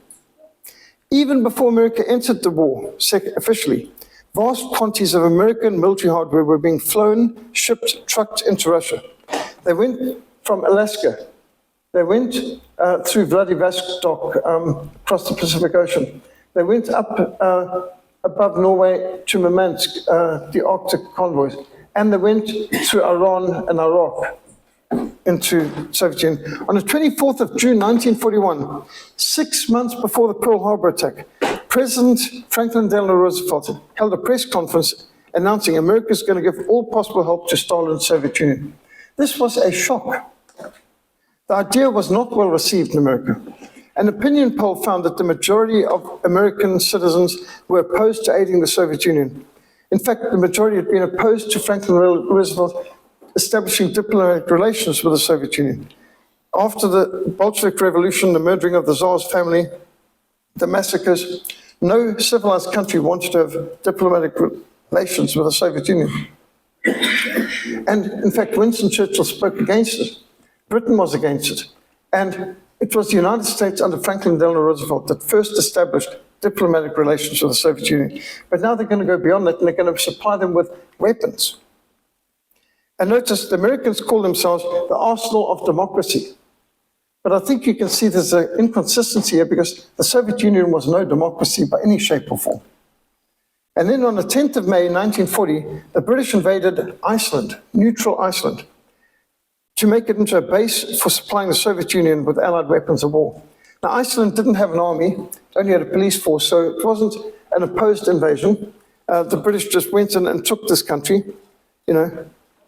Even before America entered the war, officially, vast quantities of American military hardware were being flown, shipped, trucked into Russia. They went from Alaska. They went through Vladivostok, across the Pacific Ocean. They went up above Norway to Murmansk, the Arctic convoys. and they went through Iran and Iraq into Soviet Union. On the 24th of June 1941, 6 months before the Pearl Harbor attack, President Franklin Delano Roosevelt held a press conference announcing America is going to give all possible help to Stalin's Soviet Union. This was a shock. The idea was not well received in America. An opinion poll found that the majority of American citizens were opposed to aiding the Soviet Union. In fact, the majority had been opposed to Franklin Roosevelt establishing diplomatic relations with the Soviet Union. After the Bolshevik Revolution, the murdering of the Tsar's family, the massacres, no civilized country wanted to have diplomatic relations with the Soviet Union. And in fact, Winston Churchill spoke against it. Britain was against it. And it was the United States under Franklin Delano Roosevelt that first established diplomatic relations with the Soviet Union. But now they're going to go beyond that, and they're going to supply them with weapons. And notice the Americans call themselves the arsenal of democracy. But I think you can see there's an inconsistency here because the Soviet Union was no democracy by any shape or form. And then on the 10th of May 1940, the British invaded Iceland, neutral Iceland, to make it into a base for supplying the Soviet Union with Allied weapons of war. Now, Iceland didn't have an army, it only had a police force, so it wasn't an opposed invasion. The British just went in and took this country. You know,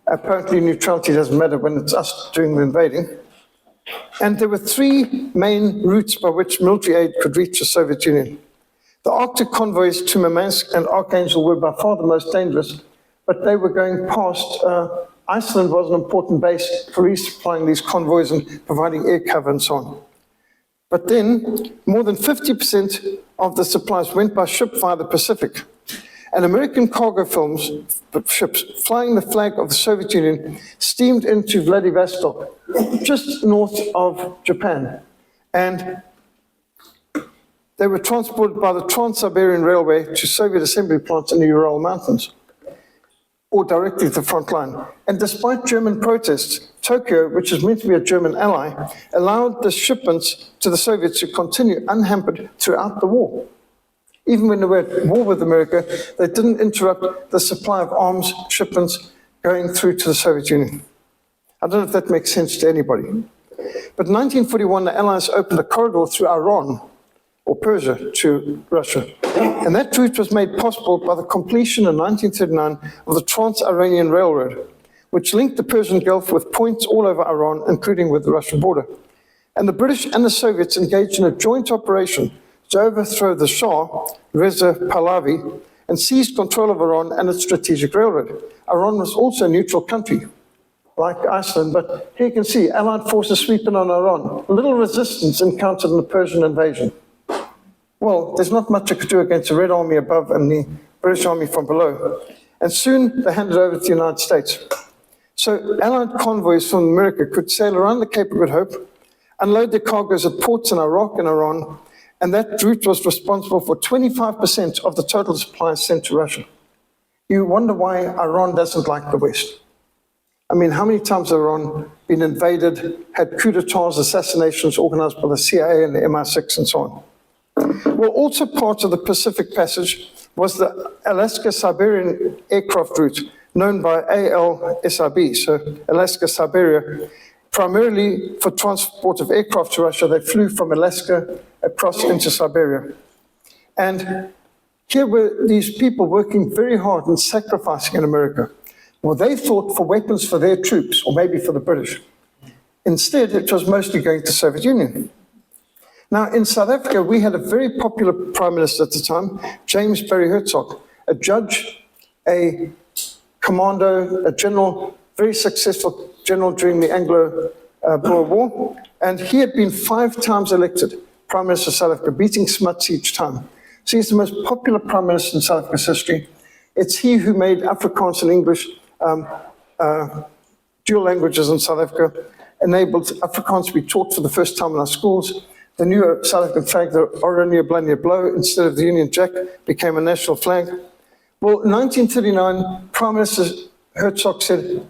apparently neutrality doesn't matter when it's us doing the invading. And there were three main routes by which military aid could reach the Soviet Union. The Arctic convoys to Murmansk and Archangel were by far the most dangerous, but they were going past. Iceland was an important base for resupplying these convoys and providing air cover and so on. But then, more than 50% of the supplies went by ship via the Pacific. And American cargo ships flying the flag of the Soviet Union steamed into Vladivostok, just north of Japan. And they were transported by the Trans-Siberian Railway to Soviet assembly plants in the Ural Mountains, or directly to the front line. And despite German protests, Tokyo, which is meant to be a German ally, allowed the shipments to the Soviets to continue unhampered throughout the war. Even when they were at war with America, they didn't interrupt the supply of arms shipments going through to the Soviet Union. I don't know if that makes sense to anybody. But in 1941, the Allies opened a corridor through Iran, or Persia, to Russia. And that route was made possible by the completion in 1939 of the Trans-Iranian Railroad, which linked the Persian Gulf with points all over Iran, including with the Russian border. And the British and the Soviets engaged in a joint operation to overthrow the Shah, Reza Pahlavi, and seized control of Iran and its strategic railroad. Iran was also a neutral country, like Iceland, but here you can see Allied forces sweeping on Iran. Little resistance encountered in the Persian invasion. Well, there's not much I could do against the Red Army above and the British Army from below. And soon they handed over to the United States. So Allied convoys from America could sail around the Cape of Good Hope, unload their cargoes at ports in Iraq and Iran, and that route was responsible for 25% of the total supplies sent to Russia. You wonder why Iran doesn't like the West. I mean, how many times has Iran been invaded, had coup d'etats, assassinations organized by the CIA and the MI6 and so on? Well, also part of the Pacific Passage was the Alaska-Siberian aircraft route, known by ALSIB, so Alaska-Siberia. Primarily for transport of aircraft to Russia, they flew from Alaska across into Siberia. And here were these people working very hard and sacrificing in America. Well, they thought for weapons for their troops, or maybe for the British. Instead, it was mostly going to the Soviet Union. Now, in South Africa, we had a very popular prime minister at the time, James Barry Hertzog, a judge, a commando, a general, very successful general during the Anglo-Boer War, and he had been 5 times elected Prime Minister of South Africa, beating Smuts each time. So he's the most popular Prime Minister in South Africa's history. It's he who made Afrikaans and English dual languages in South Africa, enabled Afrikaans to be taught for the first time in our schools. The new South African flag, the Oranje Blanje Blauw, instead of the Union Jack, became a national flag. Well, in 1939, Prime Minister Hertzog said,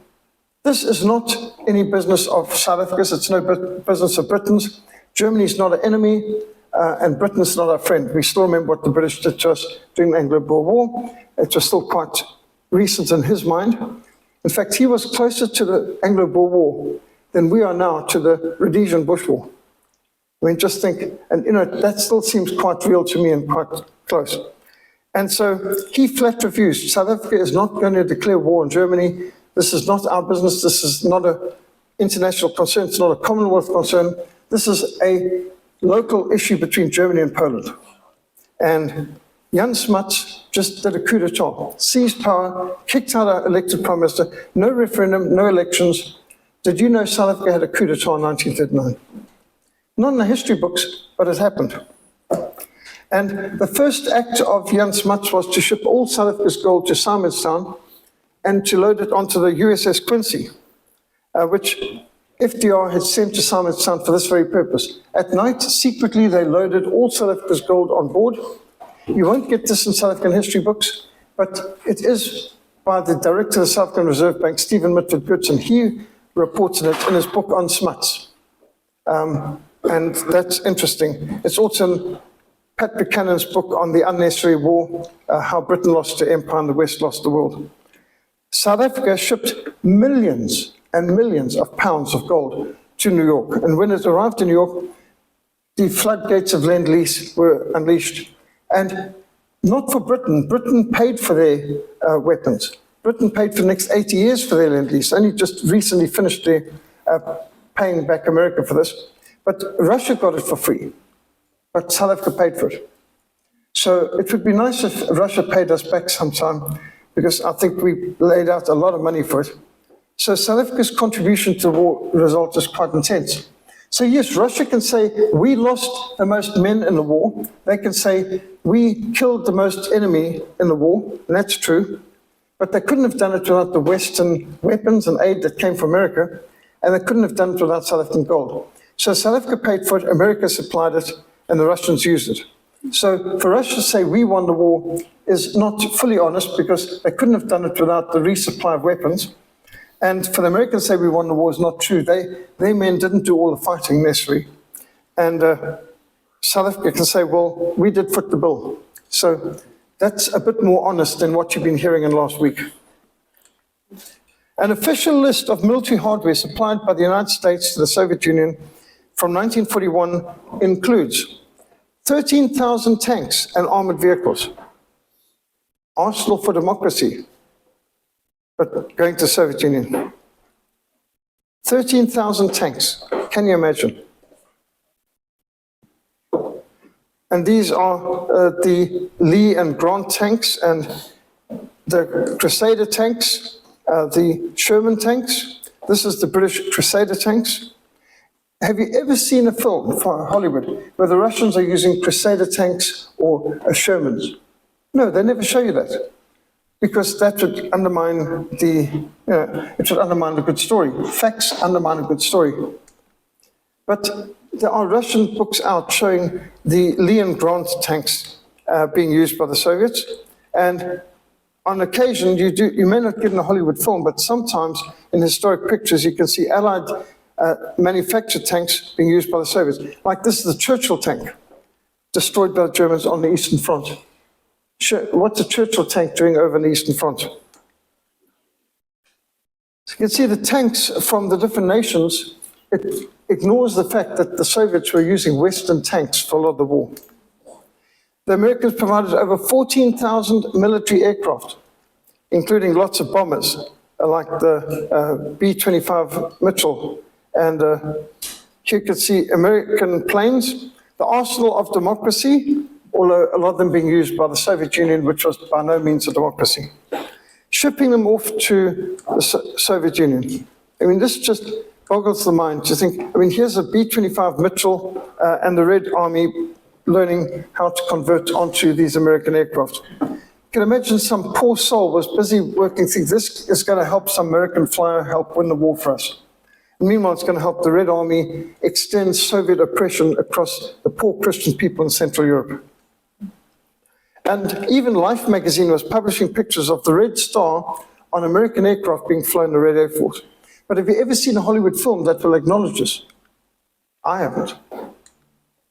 this is not any business of South Africa's, it's no business of Britain's. Germany's not an enemy, and Britain's not our friend. We still remember what the British did to us during the Anglo-Boer War. It was still quite recent in his mind. In fact, he was closer to the Anglo-Boer War than we are now to the Rhodesian Bush War. I mean, just think, and that still seems quite real to me and quite close. And so he flat refused. South Africa is not going to declare war on Germany. This is not our business. This is not an international concern. It's not a Commonwealth concern. This is a local issue between Germany and Poland. And Jan Smuts just did a coup d'etat, seized power, kicked out our elected prime minister, no referendum, no elections. Did you know South Africa had a coup d'etat in 1939? Not in the history books, but it happened. And the first act of Jan Smuts was to ship all South Africa's gold to Simonstown and to load it onto the USS Quincy, which FDR had sent to Simonstown for this very purpose. At night, secretly, they loaded all South Africa's gold on board. You won't get this in South African history books, but it is by the director of the South African Reserve Bank, Stephen Mitford Goodson. He reported it in his book on Smuts. And that's interesting. It's also in Pat Buchanan's book on the unnecessary war, how Britain lost to empire and the West lost the world. South Africa shipped millions and millions of pounds of gold to New York. And when it arrived in New York, the floodgates of Lend-Lease were unleashed. And not for Britain. Britain paid for their weapons. Britain paid for the next 80 years for their Lend-Lease. Only just recently finished their paying back America for this. But Russia got it for free. But South Africa paid for it. So it would be nice if Russia paid us back sometime, because I think we laid out a lot of money for it. So South Africa's contribution to the war result is quite intense. So yes, Russia can say, we lost the most men in the war. They can say, we killed the most enemy in the war, and that's true. But they couldn't have done it without the Western weapons and aid that came from America, and they couldn't have done it without South African gold. So South Africa paid for it, America supplied it, and the Russians used it. So for Russia to say we won the war is not fully honest, because they couldn't have done it without the resupply of weapons. And for the Americans to say we won the war is not true. Their men didn't do all the fighting necessary. And South Africa can say, well, we did foot the bill. So that's a bit more honest than what you've been hearing in last week. An official list of military hardware supplied by the United States to the Soviet Union from 1941 includes 13,000 tanks and armored vehicles, Arsenal for Democracy, but going to the Soviet Union. 13,000 tanks, can you imagine? And these are the Lee and Grant tanks and the Crusader tanks, the Sherman tanks. This is the British Crusader tanks. Have you ever seen a film for Hollywood where the Russians are using Crusader tanks or Shermans? No, they never show you that, because that would undermine it would undermine a good story. Facts undermine a good story. But there are Russian books out showing the Lee and Grant tanks being used by the Soviets, and on occasion you may not get in a Hollywood film, but sometimes in historic pictures you can see Allied manufactured tanks being used by the Soviets. Like this is the Churchill tank, destroyed by the Germans on the Eastern Front. What's a Churchill tank doing over the Eastern Front? So you can see the tanks from the different nations. It ignores the fact that the Soviets were using Western tanks for a lot of the war. The Americans provided over 14,000 military aircraft, including lots of bombers, like the B-25 Mitchell. And you can see American planes, the Arsenal of Democracy, although a lot of them being used by the Soviet Union, which was by no means a democracy. Shipping them off to the Soviet Union. I mean, this just boggles the mind to think, I mean, here's a B-25 Mitchell and the Red Army learning how to convert onto these American aircraft. You can imagine some poor soul was busy working, thinking this is going to help some American flyer help win the war for us. And meanwhile, it's going to help the Red Army extend Soviet oppression across the poor Christian people in Central Europe. And even Life magazine was publishing pictures of the Red Star on American aircraft being flown in the Red Air Force. But have you ever seen a Hollywood film that will acknowledge this? I haven't.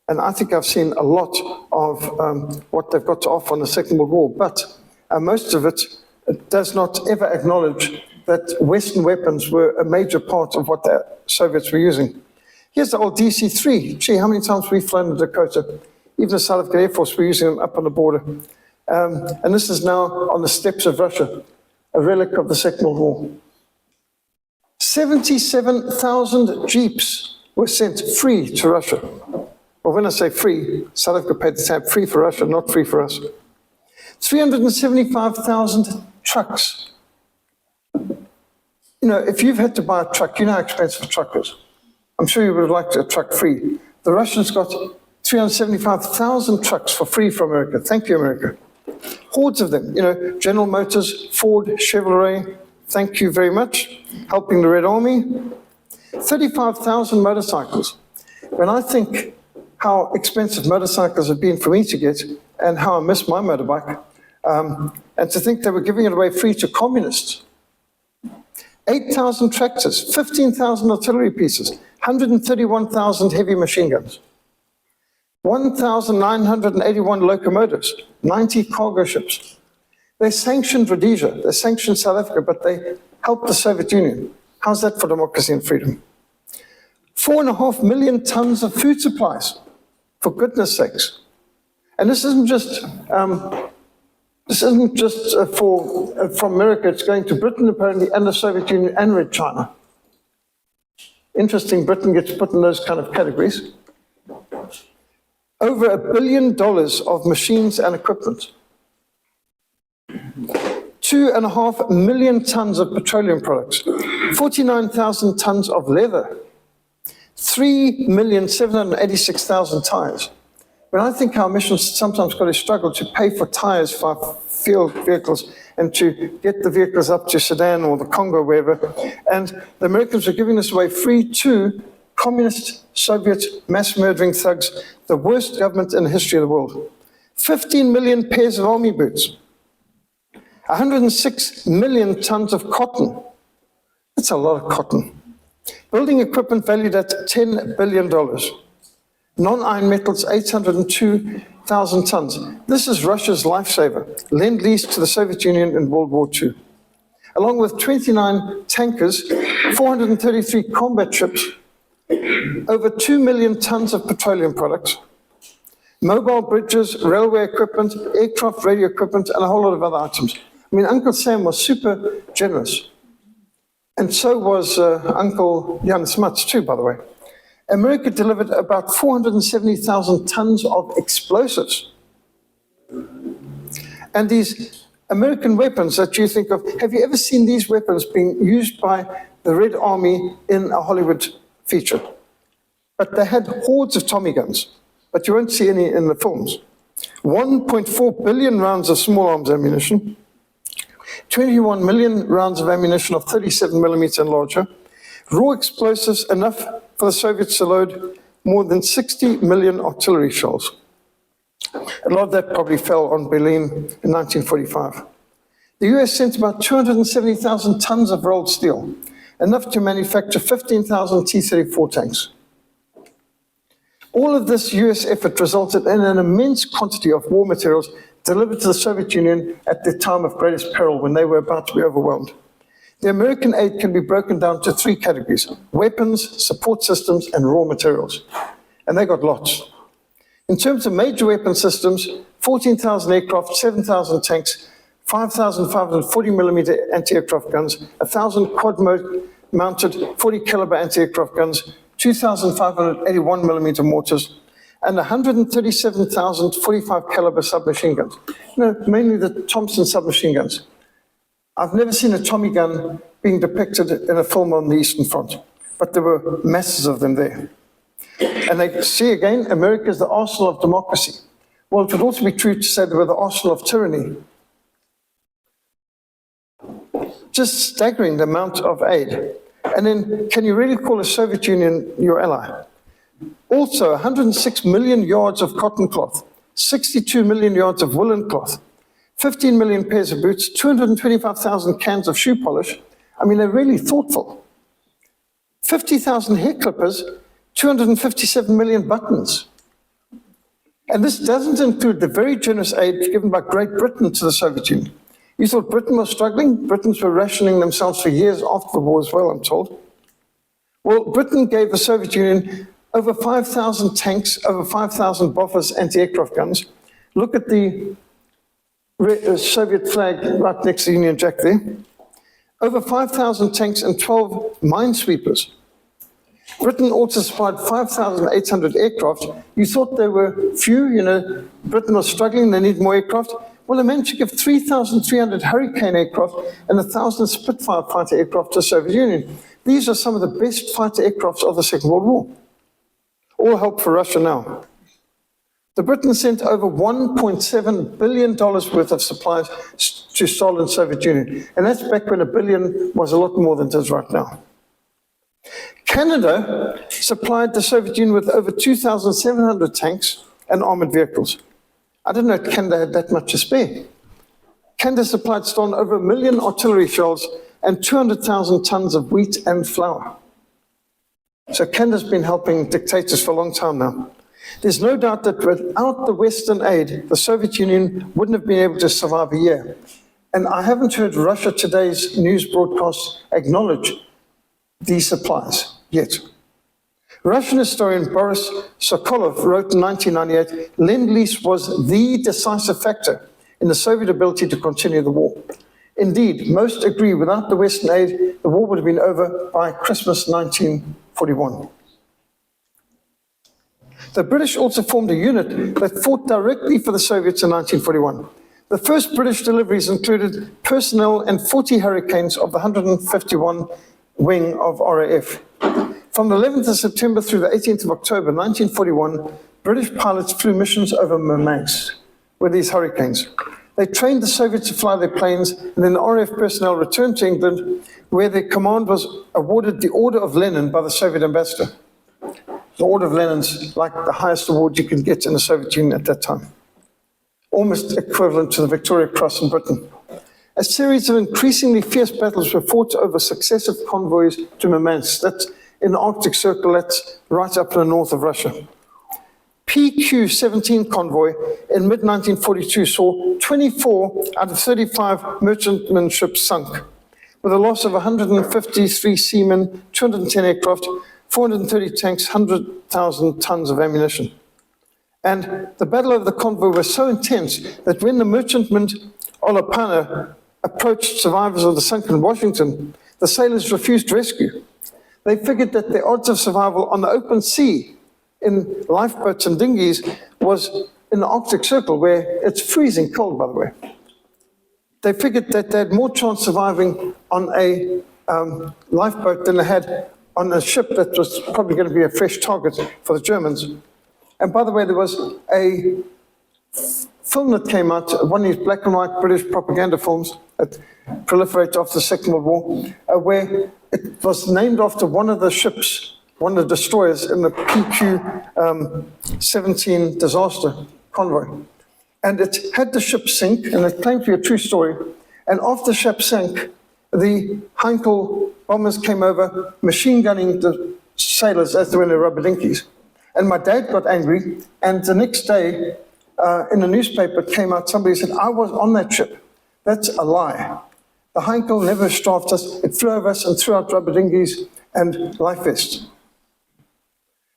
And I think I've seen a lot of what they've got to offer on the Second World War, but most of it does not ever acknowledge that Western weapons were a major part of what the Soviets were using. Here's the old DC-3. Gee, how many times have we flown to Dakota? Even the South African Air Force were using them up on the border. And this is now on the steppes of Russia, a relic of the Second World War. 77,000 jeeps were sent free to Russia. Well, when I say free, South Africa paid the tab, free for Russia, not free for us. 375,000 trucks. You know, if you've had to buy a truck, you know how expensive a truck is. I'm sure you would have liked a truck free. The Russians got 375,000 trucks for free from America. Thank you, America. Hordes of them, you know, General Motors, Ford, Chevrolet, thank you very much, helping the Red Army. 35,000 motorcycles. When I think how expensive motorcycles have been for me to get and how I miss my motorbike, and to think they were giving it away free to communists. 8,000 tractors, 15,000 artillery pieces, 131,000 heavy machine guns, 1,981 locomotives, 90 cargo ships. They sanctioned Rhodesia, they sanctioned South Africa, but they helped the Soviet Union. How's that for democracy and freedom? 4.5 million tons of food supplies, for goodness sakes. And this isn't just from America, it's going to Britain apparently, and the Soviet Union and Red China. Interesting, Britain gets put in those kind of categories. Over $1 billion of machines and equipment. 2.5 million tons of petroleum products. 49,000 tons of leather. 3,786,000 tires. When I think our missions sometimes got to struggle to pay for tires for our field vehicles and to get the vehicles up to Sudan or the Congo, wherever, and the Americans were giving this away free to communist, Soviet, mass-murdering thugs, the worst government in the history of the world. 15 million pairs of army boots. 106 million tons of cotton. That's a lot of cotton. Building equipment valued at $10 billion. Non-iron metals, 802,000 tons. This is Russia's lifesaver, lend-lease to the Soviet Union in World War II. Along with 29 tankers, 433 combat ships, over 2 million tons of petroleum products, mobile bridges, railway equipment, aircraft radio equipment, and a whole lot of other items. I mean, Uncle Sam was super generous. And so was Uncle Jan Smuts too, by the way. America delivered about 470,000 tons of explosives. And these American weapons that you think of, have you ever seen these weapons being used by the Red Army in a Hollywood feature? But they had hordes of Tommy guns, but you won't see any in the films. 1.4 billion rounds of small arms ammunition, 21 million rounds of ammunition of 37 millimeter and larger, raw explosives enough for the Soviets to load more than 60 million artillery shells. A lot of that probably fell on Berlin in 1945. The US sent about 270,000 tons of rolled steel, enough to manufacture 15,000 T-34 tanks. All of this US effort resulted in an immense quantity of war materials delivered to the Soviet Union at the time of greatest peril when they were about to be overwhelmed. The American aid can be broken down to 3 categories: weapons, support systems, and raw materials. And they got lots. In terms of major weapon systems, 14,000 aircraft, 7,000 tanks, 5,540 millimeter anti-aircraft guns, 1,000 quad-mounted 40 caliber anti-aircraft guns, 2,581 millimeter mortars, and 137,000 45 caliber submachine guns. You know, mainly the Thompson submachine guns. I've never seen a Tommy gun being depicted in a film on the Eastern Front, but there were masses of them there. And they see again, America is the arsenal of democracy. Well, it would also be true to say they were the arsenal of tyranny. Just staggering the amount of aid. And then, can you really call the Soviet Union your ally? Also, 106 million yards of cotton cloth, 62 million yards of woolen cloth, 15 million pairs of boots, 225,000 cans of shoe polish. I mean, they're really thoughtful. 50,000 hair clippers, 257 million buttons. And this doesn't include the very generous aid given by Great Britain to the Soviet Union. You thought Britain was struggling? Britons were rationing themselves for years after the war as well, I'm told. Well, Britain gave the Soviet Union over 5,000 tanks, over 5,000 Bofors anti-aircraft guns. Look at the Soviet flag right next to the Union Jack there. Over 5,000 tanks and 12 minesweepers. Britain also supplied 5,800 aircraft. You thought there were few, Britain was struggling, they need more aircraft. Well, they managed to give 3,300 Hurricane aircraft and 1,000 Spitfire fighter aircraft to the Soviet Union. These are some of the best fighter aircrafts of the Second World War. All help for Russia now. The Britain sent over $1.7 billion worth of supplies to Stalin's Soviet Union. And that's back when $1 billion was a lot more than it is right now. Canada supplied the Soviet Union with over 2,700 tanks and armored vehicles. I didn't know Canada had that much to spare. Canada supplied Stalin over 1 million artillery shells and 200,000 tons of wheat and flour. So Canada's been helping dictators for a long time now. There's no doubt that without the Western aid, the Soviet Union wouldn't have been able to survive a year. And I haven't heard Russia Today's news broadcasts acknowledge these supplies yet. Russian historian Boris Sokolov wrote in 1998, Lend-Lease was the decisive factor in the Soviet ability to continue the war. Indeed, most agree without the Western aid, the war would have been over by Christmas 1941. The British also formed a unit that fought directly for the Soviets in 1941. The first British deliveries included personnel and 40 Hurricanes of the 151 wing of RAF. From the 11th of September through the 18th of October 1941, British pilots flew missions over Murmansk with these Hurricanes. They trained the Soviets to fly their planes, and then the RAF personnel returned to England, where their command was awarded the Order of Lenin by the Soviet ambassador. The Order of Lenin's like the highest award you can get in the Soviet Union at that time, almost equivalent to the Victoria Cross in Britain. A series of increasingly fierce battles were fought over successive convoys to Murmansk. That's in the Arctic Circle, that's right up in the north of Russia. PQ-17 convoy in mid-1942 saw 24 out of 35 merchantman ships sunk, with a loss of 153 seamen, 210 aircraft, 430 tanks, 100,000 tons of ammunition. And the battle over the convoy was so intense that when the merchantman Olopana approached survivors of the sunken Washington, the sailors refused rescue. They figured that the odds of survival on the open sea in lifeboats and dinghies was in the Arctic Circle, where it's freezing cold, by the way. They figured that they had more chance surviving on a lifeboat than they had on a ship that was probably going to be a fresh target for the Germans. And by the way, there was a film that came out, one of these black and white British propaganda films that proliferated after the Second World War, where it was named after one of the ships, one of the destroyers in the PQ-17 disaster convoy. And it had the ship sink, and it claimed to be a true story. And after the ship sank, the Heinkel bombers came over, machine gunning the sailors as they were in their rubber dinghies. And my dad got angry, and the next day, in the newspaper it came out, somebody said, I was on that ship. That's a lie. The Heinkel never strafed us. It flew over us and threw out rubber dinghies and life vests.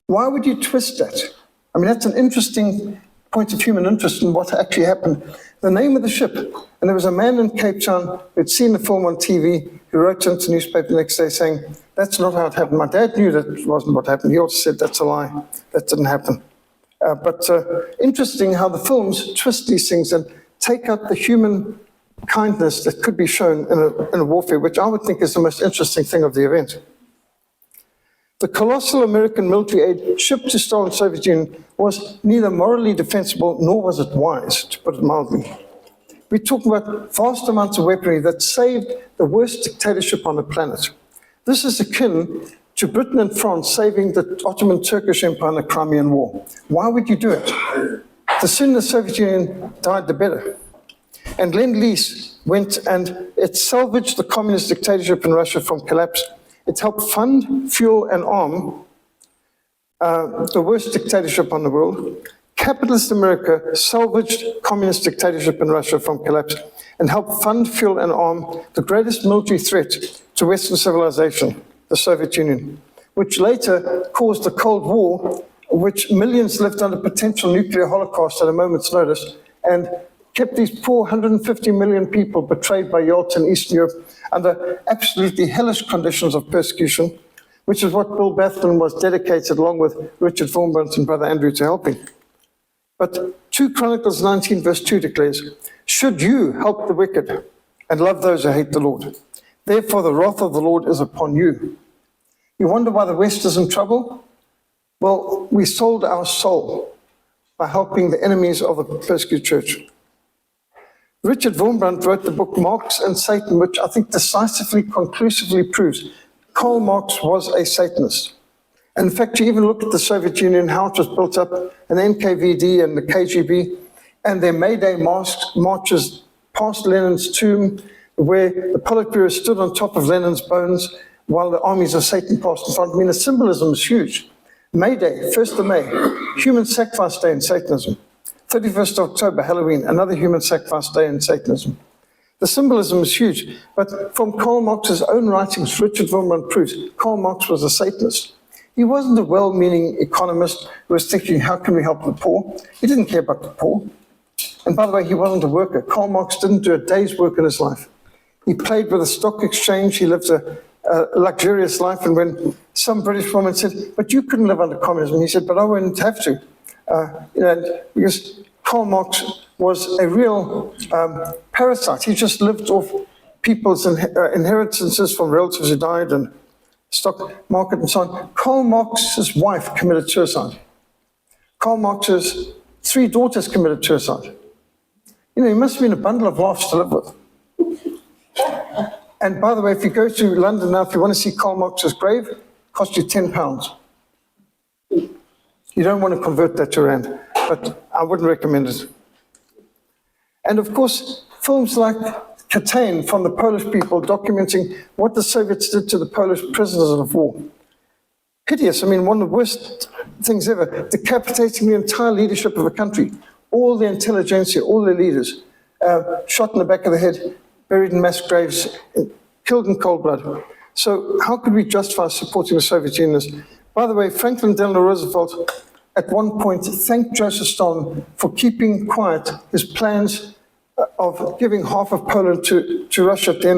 Why would you twist that? I mean, that's an interesting point of human interest in what actually happened. The name of the ship, and there was a man in Cape Town who'd seen the film on TV who wrote into the newspaper the next day saying, that's not how it happened. My dad knew that wasn't what happened. He also said, that's a lie. That didn't happen. But interesting how the films twist these things and take out the human kindness that could be shown in a warfare, which I would think is the most interesting thing of the event. The colossal American military aid shipped to Stalin's Soviet Union was neither morally defensible nor was it wise, to put it mildly. We're talking about vast amounts of weaponry that saved the worst dictatorship on the planet. This is akin to Britain and France saving the Ottoman Turkish Empire in the Crimean War. Why would you do it? The sooner the Soviet Union died, the better. And Lend-Lease went and it salvaged the communist dictatorship in Russia from collapse. It helped fund, fuel, and arm the worst dictatorship on the world. Capitalist America salvaged communist dictatorship in Russia from collapse. and helped fund, fuel, and arm the greatest military threat to Western civilization, the Soviet Union, which later caused the Cold War, which millions lived under potential nuclear holocaust at a moment's notice, and kept these poor 150 million people betrayed by Yeltsin in Eastern Europe under absolutely hellish conditions of persecution, which is what Bill Bethlen was dedicated, along with Richard Wurmbrand and Brother Andrew, to helping. But 2 Chronicles 19 verse 2 declares, "Should you help the wicked and love those who hate the Lord? Therefore the wrath of the Lord is upon you." You wonder why the West is in trouble? Well, we sold our soul by helping the enemies of the persecuted church. Richard Wurmbrand wrote the book Marx and Satan, which I think decisively, conclusively proves Karl Marx was a Satanist. And in fact, you even look at the Soviet Union, how it was built up, and the NKVD and the KGB, and their May Day marches past Lenin's tomb, where the Politburo stood on top of Lenin's bones while the armies of Satan passed in front. I mean, the symbolism is huge. May Day, 1st of May, human sacrifice day in Satanism. 31st of October, Halloween, another human sacrifice day in Satanism. The symbolism is huge, but from Karl Marx's own writings, Richard Wurmbrand proves Karl Marx was a Satanist. He wasn't a well-meaning economist who was thinking, how can we help the poor? He didn't care about the poor. And by the way, he wasn't a worker. Karl Marx didn't do a day's work in his life. He played with the stock exchange. He lived a luxurious life. And when some British woman said, "But you couldn't live under communism," he said, "But I wouldn't have to." Because Karl Marx was a real parasite. He just lived off people's inheritances from relatives who died and stock market and so on. Karl Marx's wife committed suicide. Karl Marx's 3 daughters committed suicide. You know, he must have been a bundle of laughs to live with. And by the way, if you go to London now, if you want to see Karl Marx's grave, it costs you £10. You don't want to convert that to rand, but I wouldn't recommend it. And of course, films like Katyn from the Polish people documenting what the Soviets did to the Polish prisoners of war. Hideous. I mean, one of the worst things ever. Decapitating the entire leadership of a country. All the intelligentsia, all the leaders, shot in the back of the head, buried in mass graves, killed in cold blood. So how could we justify supporting the Soviet Union? By the way, Franklin Delano Roosevelt at one point thanked Joseph Stalin for keeping quiet his plans of giving half of Poland to Russia at the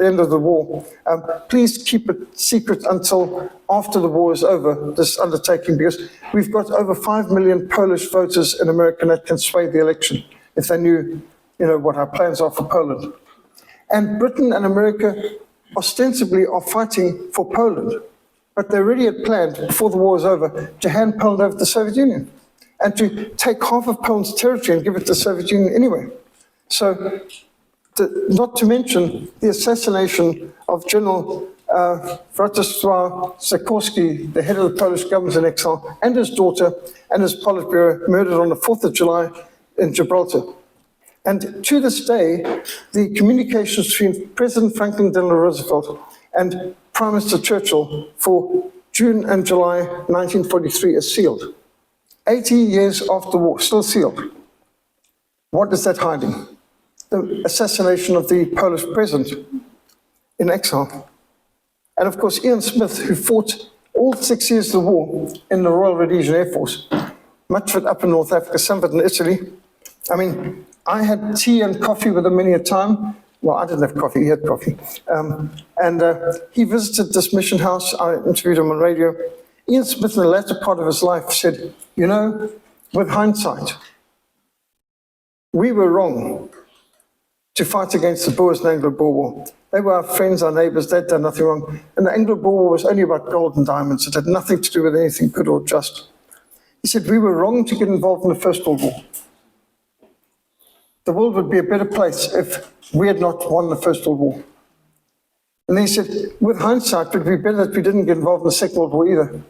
end of the war. Please keep it secret until after the war is over, this undertaking, because we've got over 5 million Polish voters in America that can sway the election if they knew, what our plans are for Poland. And Britain and America ostensibly are fighting for Poland, but they already had planned, before the war was over, to hand Poland over to the Soviet Union and to take half of Poland's territory and give it to the Soviet Union anyway. So, not to mention the assassination of General Władysław Sikorski, the head of the Polish government in exile, and his daughter and his Politburo, murdered on the 4th of July in Gibraltar. And to this day, the communications between President Franklin Delano Roosevelt and Prime Minister Churchill for June and July 1943 is sealed. 80 years after the war, still sealed. What is that hiding? The assassination of the Polish president in exile. And of course, Ian Smith, who fought all 6 years of the war in the Royal Rhodesian Air Force, much of it up in North Africa, some of it in Italy. I mean, I had tea and coffee with him many a time. Well, I didn't have coffee, he had coffee. He visited this mission house. I interviewed him on radio. Ian Smith, in the latter part of his life, said, with hindsight, we were wrong to fight against the Boers in the Anglo-Boer War. They were our friends, our neighbors, they'd done nothing wrong. And the Anglo-Boer War was only about gold and diamonds. It had nothing to do with anything good or just. He said, we were wrong to get involved in the First World War. The world would be a better place if we had not won the First World War. And then he said, with hindsight, it would be better that we didn't get involved in the Second World War either,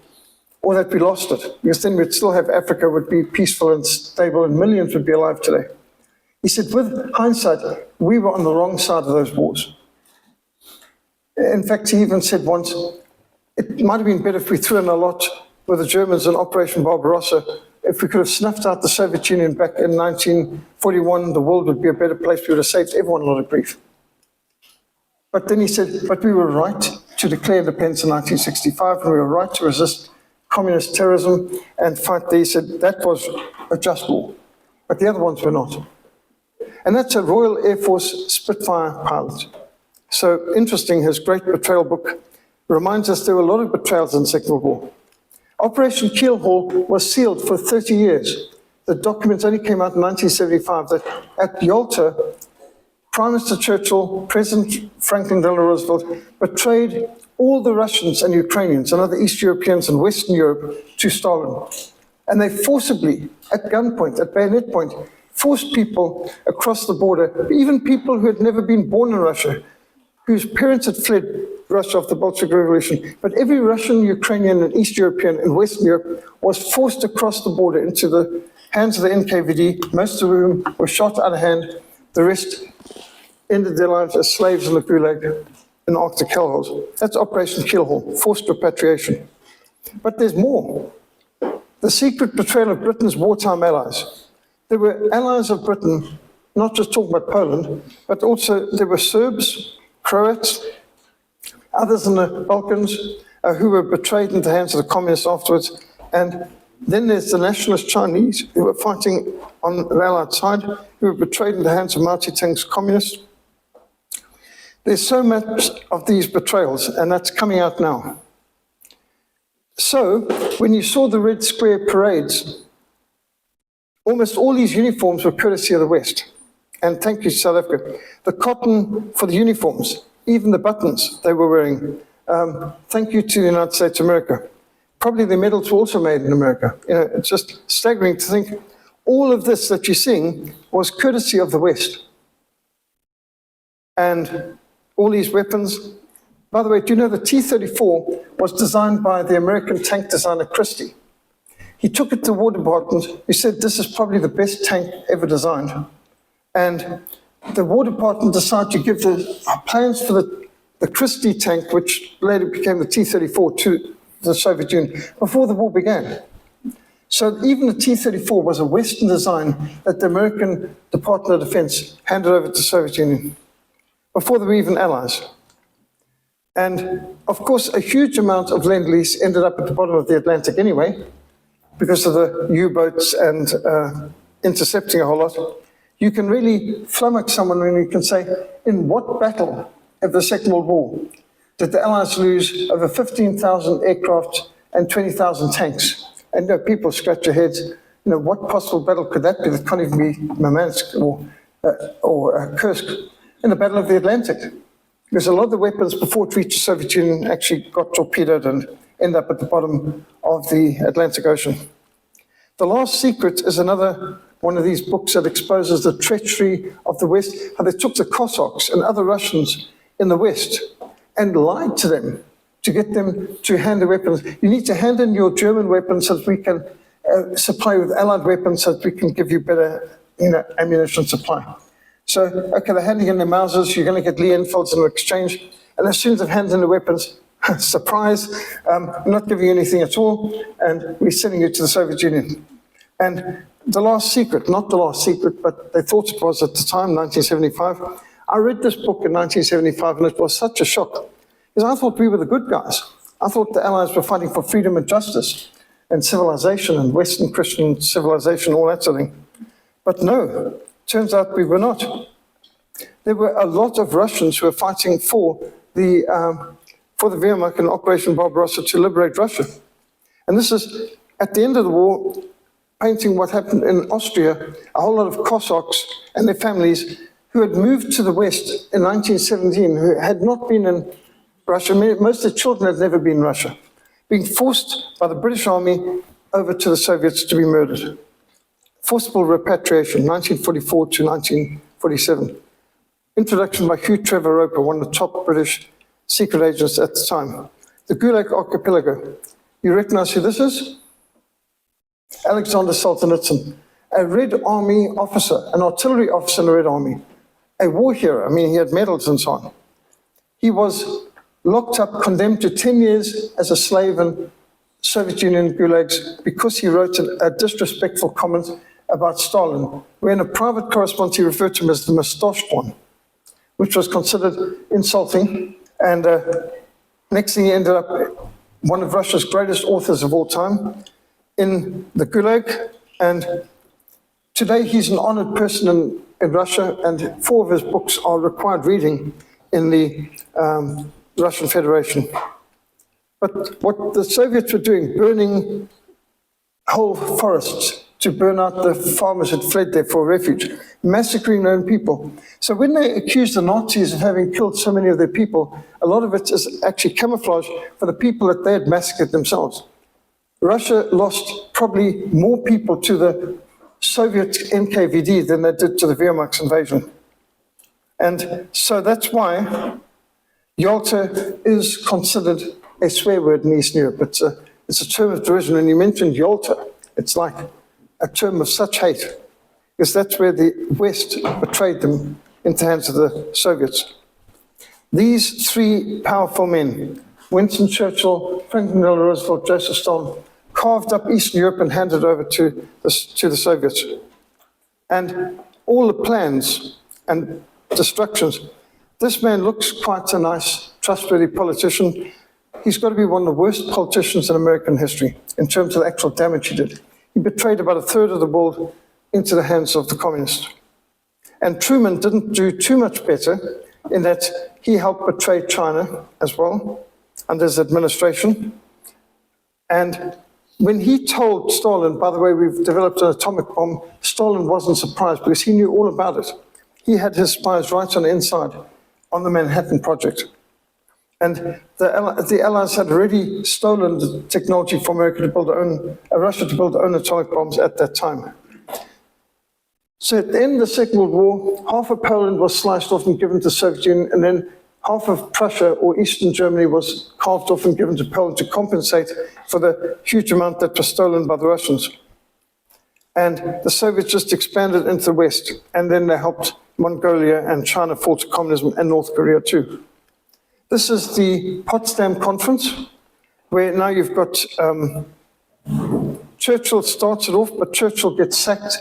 or that we lost it, because then we'd still have Africa, would be peaceful and stable, and millions would be alive today. He said, with hindsight, we were on the wrong side of those wars. In fact, he even said once, it might have been better if we threw in a lot with the Germans in Operation Barbarossa if we could have snuffed out the Soviet Union back in 1941, the world would be a better place. We would have saved everyone a lot of grief. But then he said, but we were right to declare independence in 1965, and we were right to resist communist terrorism and fight there. He said that was a just war, but the other ones were not. And that's a Royal Air Force Spitfire pilot. So interesting, his great betrayal book reminds us there were a lot of betrayals in the Second World War. Operation Keelhaul was sealed for 30 years. The documents only came out in 1975 that at Yalta, Prime Minister Churchill, President Franklin Delano Roosevelt betrayed all the Russians and Ukrainians and other East Europeans and Western Europe to Stalin. And they forcibly, at gunpoint, at bayonet point, forced people across the border, even people who had never been born in Russia, whose parents had fled Russia after the Bolshevik Revolution. But every Russian, Ukrainian, and East European in Western Europe was forced across the border into the hands of the NKVD, most of whom were shot out of hand. The rest ended their lives as slaves in the Gulag in Arctic hellholes. That's Operation Keelhaul, forced repatriation. But there's more. The secret betrayal of Britain's wartime allies. There were allies of Britain, not just talking about Poland, but also there were Serbs, Croats, others in the Balkans who were betrayed into the hands of the communists afterwards. And then there's the nationalist Chinese who were fighting on the Allied side, who were betrayed into the hands of Mao Zedong's communists. There's so much of these betrayals, and that's coming out now. So when you saw the Red Square parades, almost all these uniforms were courtesy of the West. And thank you, South Africa. The cotton for the uniforms, even the buttons they were wearing, thank you to the United States of America. Probably the medals were also made in America. You know, it's just staggering to think all of this that you're seeing was courtesy of the West. And all these weapons, by the way, do you know the T-34 was designed by the American tank designer Christie? He took it to the War Department. He said, this is probably the best tank ever designed. And the War Department decided to give the plans for the Christie tank, which later became the T-34, to the Soviet Union before the war began. So even the T-34 was a Western design that the American Department of Defense handed over to the Soviet Union before they were even allies. And of course, a huge amount of Lend-Lease ended up at the bottom of the Atlantic anyway, because of the U-boats and intercepting a whole lot. You can really flummox someone when you can say, in what battle of the Second World War did the Allies lose over 15,000 aircraft and 20,000 tanks? And people scratch their heads, what possible battle could that be? That can't even be Murmansk or Kursk. In the Battle of the Atlantic. Because a lot of the weapons before it reached the Soviet Union actually got torpedoed and ended up at the bottom of the Atlantic Ocean. The Last Secret is another one of these books that exposes the treachery of the West, how they took the Cossacks and other Russians in the West and lied to them to get them to hand the weapons. You need to hand in your German weapons so that we can supply you with Allied weapons so that we can give you better ammunition supply. So, okay, they're handing in the Mausers, you're going to get Lee Enfields in exchange, and as soon as they've handed in the weapons, surprise, we're not giving you anything at all, and we're sending you to the Soviet Union. And the Last Secret, not the Last Secret, but they thought it was at the time, 1975. I read this book in 1975, and it was such a shock, because I thought we were the good guys. I thought the Allies were fighting for freedom and justice, and civilization, and Western Christian civilization, all that sort of thing. But no. Turns out we were not. There were a lot of Russians who were fighting for the Wehrmacht and Operation Barbarossa to liberate Russia. And this is, at the end of the war, painting what happened in Austria, a whole lot of Cossacks and their families who had moved to the West in 1917, who had not been in Russia. Most of the children had never been in Russia, being forced by the British Army over to the Soviets to be murdered. Forcible repatriation, 1944 to 1947. Introduction by Hugh Trevor Roper, one of the top British secret agents at the time. The Gulag Archipelago. You recognize who this is? Alexander Solzhenitsyn, a Red Army officer, an artillery officer in the Red Army, a war hero. I mean, he had medals and so on. He was locked up, condemned to 10 years as a slave in Soviet Union gulags because he wrote a disrespectful comment about Stalin, where in a private correspondence he referred to him as the mustached one, which was considered insulting. And next thing, he ended up one of Russia's greatest authors of all time in the Gulag. And today he's an honored person in Russia, and 4 of his books are required reading in the Russian Federation. But what the Soviets were doing, burning whole forests to burn out the farmers who had fled there for refuge, massacring their own people. So when they accuse the Nazis of having killed so many of their people, a lot of it is actually camouflage for the people that they had massacred themselves. Russia lost probably more people to the Soviet NKVD than they did to the Wehrmacht's invasion. And so that's why Yalta is considered a swear word in Eastern Europe. It's a term of derision. When you mention Yalta, it's like a term of such hate, because that's where the West betrayed them into the hands of the Soviets. These 3 powerful men, Winston Churchill, Franklin Delano Roosevelt, Joseph Stalin, carved up Eastern Europe and handed over to the Soviets. And all the plans and destructions, this man looks quite a nice, trustworthy politician. He's got to be one of the worst politicians in American history in terms of the actual damage he did. He betrayed about 1/3 of the world into the hands of the communists. And Truman didn't do too much better in that he helped betray China as well under his administration. And when he told Stalin, by the way, we've developed an atomic bomb, Stalin wasn't surprised because he knew all about it. He had his spies right on the inside on the Manhattan Project. And the Allies had already stolen the technology from America to build Russia to build their own atomic bombs at that time. So at the end of the Second World War, half of Poland was sliced off and given to the Soviet Union, and then half of Prussia or Eastern Germany was carved off and given to Poland to compensate for the huge amount that was stolen by the Russians. And the Soviets just expanded into the West, and then they helped Mongolia and China fall to communism, and North Korea too. This is the Potsdam Conference, where now you've got Churchill starts it off, but Churchill gets sacked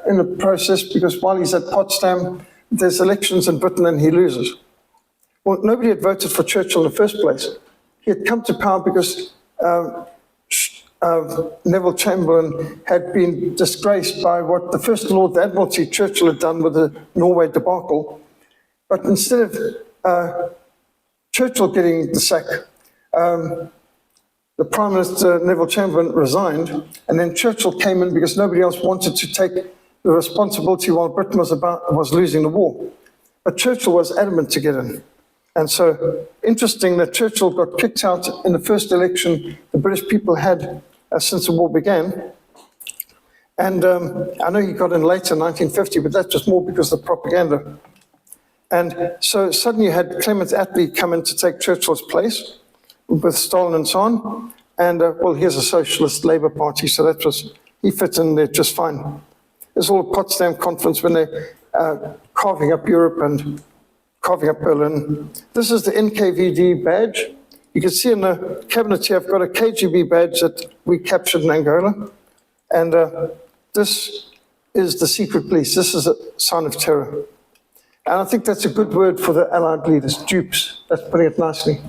in the process because while he's at Potsdam, there's elections in Britain and he loses. Well, nobody had voted for Churchill in the first place. He had come to power because Neville Chamberlain had been disgraced by what the First Lord of the Admiralty, Churchill, had done with the Norway debacle. But instead of Churchill getting the sack, the Prime Minister, Neville Chamberlain, resigned, and then Churchill came in because nobody else wanted to take the responsibility while Britain was losing the war. But Churchill was adamant to get in. And so, interesting that Churchill got kicked out in the first election the British people had since the war began. And I know he got in later, 1950, but that's just more because of the propaganda. And so suddenly you had Clement Attlee come in to take Churchill's place with Stalin and so on. And well, here's a socialist Labour Party, so he fit in there just fine. There's all a Potsdam Conference when they're carving up Europe and carving up Berlin. This is the NKVD badge. You can see in the cabinet here, I've got a KGB badge that we captured in Angola. And this is the secret police. This is a sign of terror. And I think that's a good word for the Allied leaders, dupes. That's putting it nicely.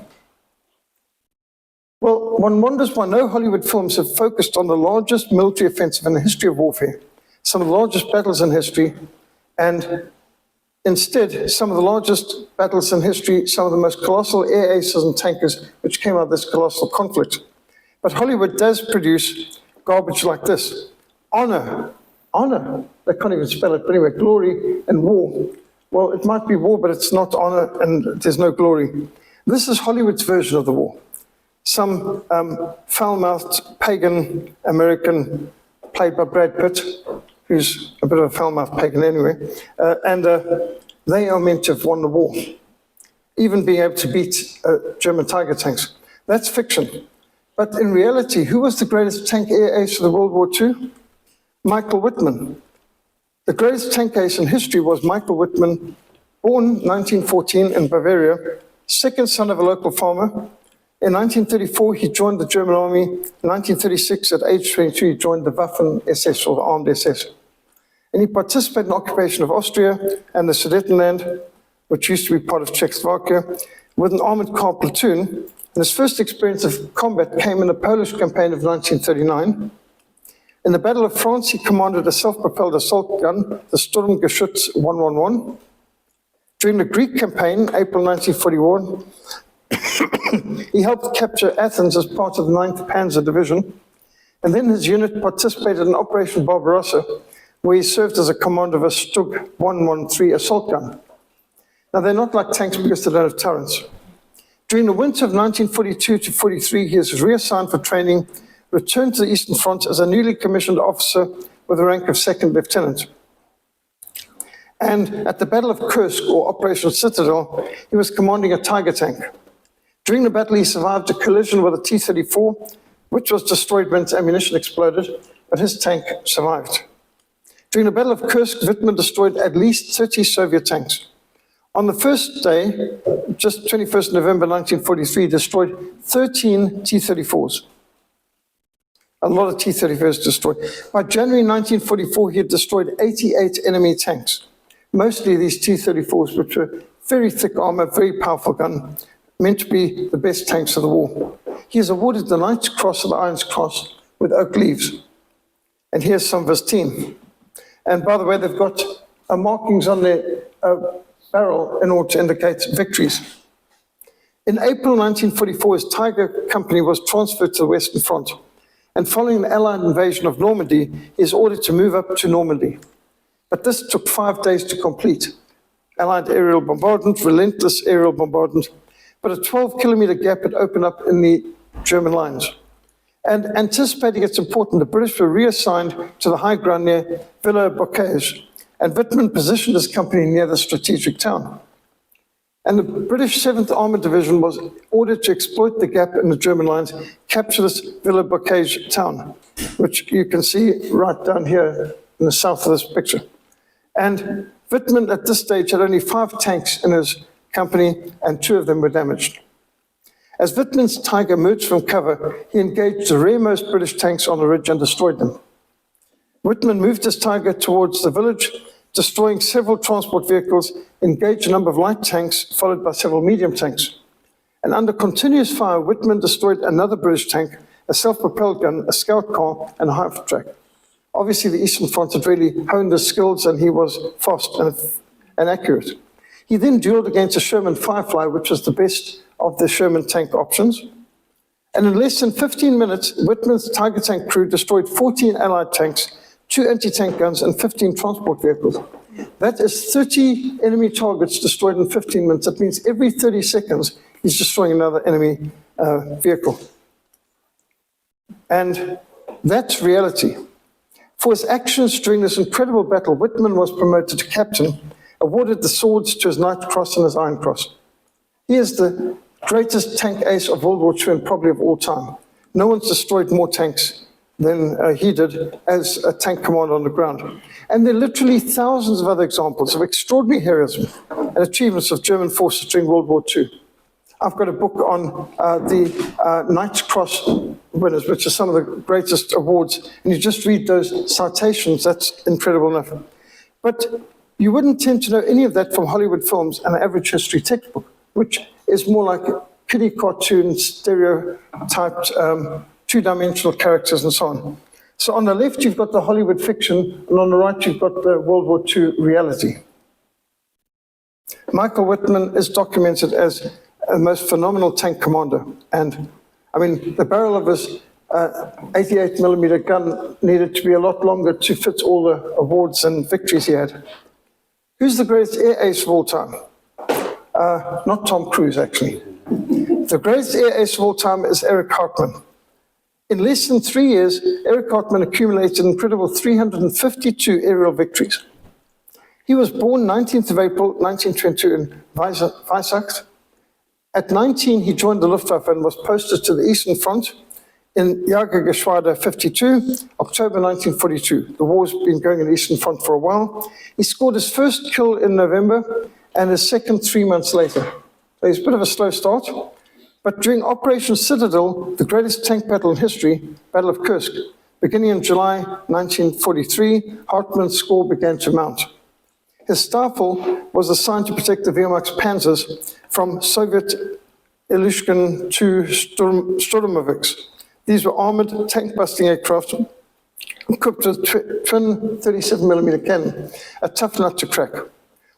Well, one wonders why no Hollywood films have focused on the largest military offensive in the history of warfare, some of the largest battles in history, and instead, some of the largest battles in history, some of the most colossal air aces and tankers, which came out of this colossal conflict. But Hollywood does produce garbage like this. Honor, they can't even spell it, but anyway, glory and war. Well, it might be war, but it's not honor and there's no glory. This is Hollywood's version of the war. Some foul-mouthed pagan American, played by Brad Pitt, who's a bit of a foul-mouthed pagan anyway, and they are meant to have won the war, even being able to beat German Tiger tanks. That's fiction. But in reality, who was the greatest tank air ace of the World War II? Michael Whitman. The greatest tank ace in history was Michael Whitman, born 1914 in Bavaria, second son of a local farmer, In 1934, he joined the German army. In 1936, at age 22, he joined the Waffen-SS, or the armed SS. And he participated in the occupation of Austria and the Sudetenland, which used to be part of Czechoslovakia, with an armored car platoon. And his first experience of combat came in the Polish campaign of 1939. In the Battle of France, he commanded a self-propelled assault gun, the Sturmgeschütz 111. During the Greek campaign, April 1941, he helped capture Athens as part of the 9th Panzer Division. And then his unit participated in Operation Barbarossa, where he served as a commander of a Stug 113 assault gun. Now, they're not like tanks because they don't have turrets. During the winter of 1942 to 43, he was reassigned for training, returned to the Eastern Front as a newly commissioned officer with the rank of second lieutenant. And at the Battle of Kursk, or Operation Citadel, he was commanding a Tiger tank. During the battle, he survived a collision with a T-34, which was destroyed when its ammunition exploded, but his tank survived. During the Battle of Kursk, Wittmann destroyed at least 30 Soviet tanks. On the first day, just 21st November 1943, destroyed 13 T-34s. A lot of T-34s destroyed. By January 1944, he had destroyed 88 enemy tanks. Mostly these T-34s, which were very thick armor, very powerful gun, meant to be the best tanks of the war. He is awarded the Knight's Cross and the Iron Cross with oak leaves. And here's some of his team. And by the way, they've got markings on their barrel in order to indicate victories. In April 1944, his Tiger Company was transferred to the Western Front. And following the Allied invasion of Normandy, he is ordered to move up to Normandy. But this took 5 days to complete. Allied aerial bombardment, relentless aerial bombardment, but a 12-kilometer gap had opened up in the German lines. And anticipating its importance, the British were reassigned to the high ground near Villa Bocage, and Wittmann positioned his company near the strategic town. And the British 7th Armored Division was ordered to exploit the gap in the German lines, capture this Villa Bocage town, which you can see right down here in the south of this picture. And Wittmann at this stage had only 5 tanks in his company, and 2 of them were damaged. As Wittmann's Tiger emerged from cover, he engaged the rearmost British tanks on the ridge and destroyed them. Wittmann moved his Tiger towards the village, destroying several transport vehicles, engaged a number of light tanks, followed by several medium tanks. And under continuous fire, Wittmann destroyed another British tank, a self-propelled gun, a scout car, and a half-track. Obviously, the Eastern Front had really honed his skills, and he was fast and accurate. He then dueled against a Sherman Firefly, which was the best of the Sherman tank options. And in less than 15 minutes, Wittmann's Tiger tank crew destroyed 14 Allied tanks, 2 anti-tank guns, and 15 transport vehicles. That is 30 enemy targets destroyed in 15 minutes. That means every 30 seconds, he's destroying another enemy vehicle. And that's reality. For his actions during this incredible battle, Wittmann was promoted to captain, awarded the swords to his Knight's Cross and his Iron Cross. He is the greatest tank ace of World War II and probably of all time. No one's destroyed more tanks than he did as a tank commander on the ground. And there are literally thousands of other examples of extraordinary heroism and achievements of German forces during World War II. I've got a book on the Knight's Cross winners, which are some of the greatest awards. And you just read those citations, that's incredible enough. But you wouldn't tend to know any of that from Hollywood films and an average history textbook, which is more like kiddie cartoons, stereotyped, two-dimensional characters and so on. So on the left, you've got the Hollywood fiction, and on the right, you've got the World War II reality. Michael Wittmann is documented as a most phenomenal tank commander. And I mean, the barrel of his 88 millimeter gun needed to be a lot longer to fit all the awards and victories he had. Who's the greatest air ace of all time? Not Tom Cruise, actually. The greatest air ace of all time is Erich Hartmann. In less than 3 years, Erich Hartmann accumulated an incredible 352 aerial victories. He was born 19th of April, 1922 in Weissach. At 19, he joined the Luftwaffe and was posted to the Eastern Front in Jagergeschwader 52, October 1942. The war's been going in the Eastern Front for a while. He scored his first kill in November and his second 3 months later. So he's a bit of a slow start. But during Operation Citadel, the greatest tank battle in history, Battle of Kursk, beginning in July 1943, Hartmann's score began to mount. His Staffel was assigned to protect the Wehrmacht's panzers from Soviet Ilyushin II Sturmovix. These were armored, tank-busting aircraft equipped with twin 37mm cannon, a tough nut to crack.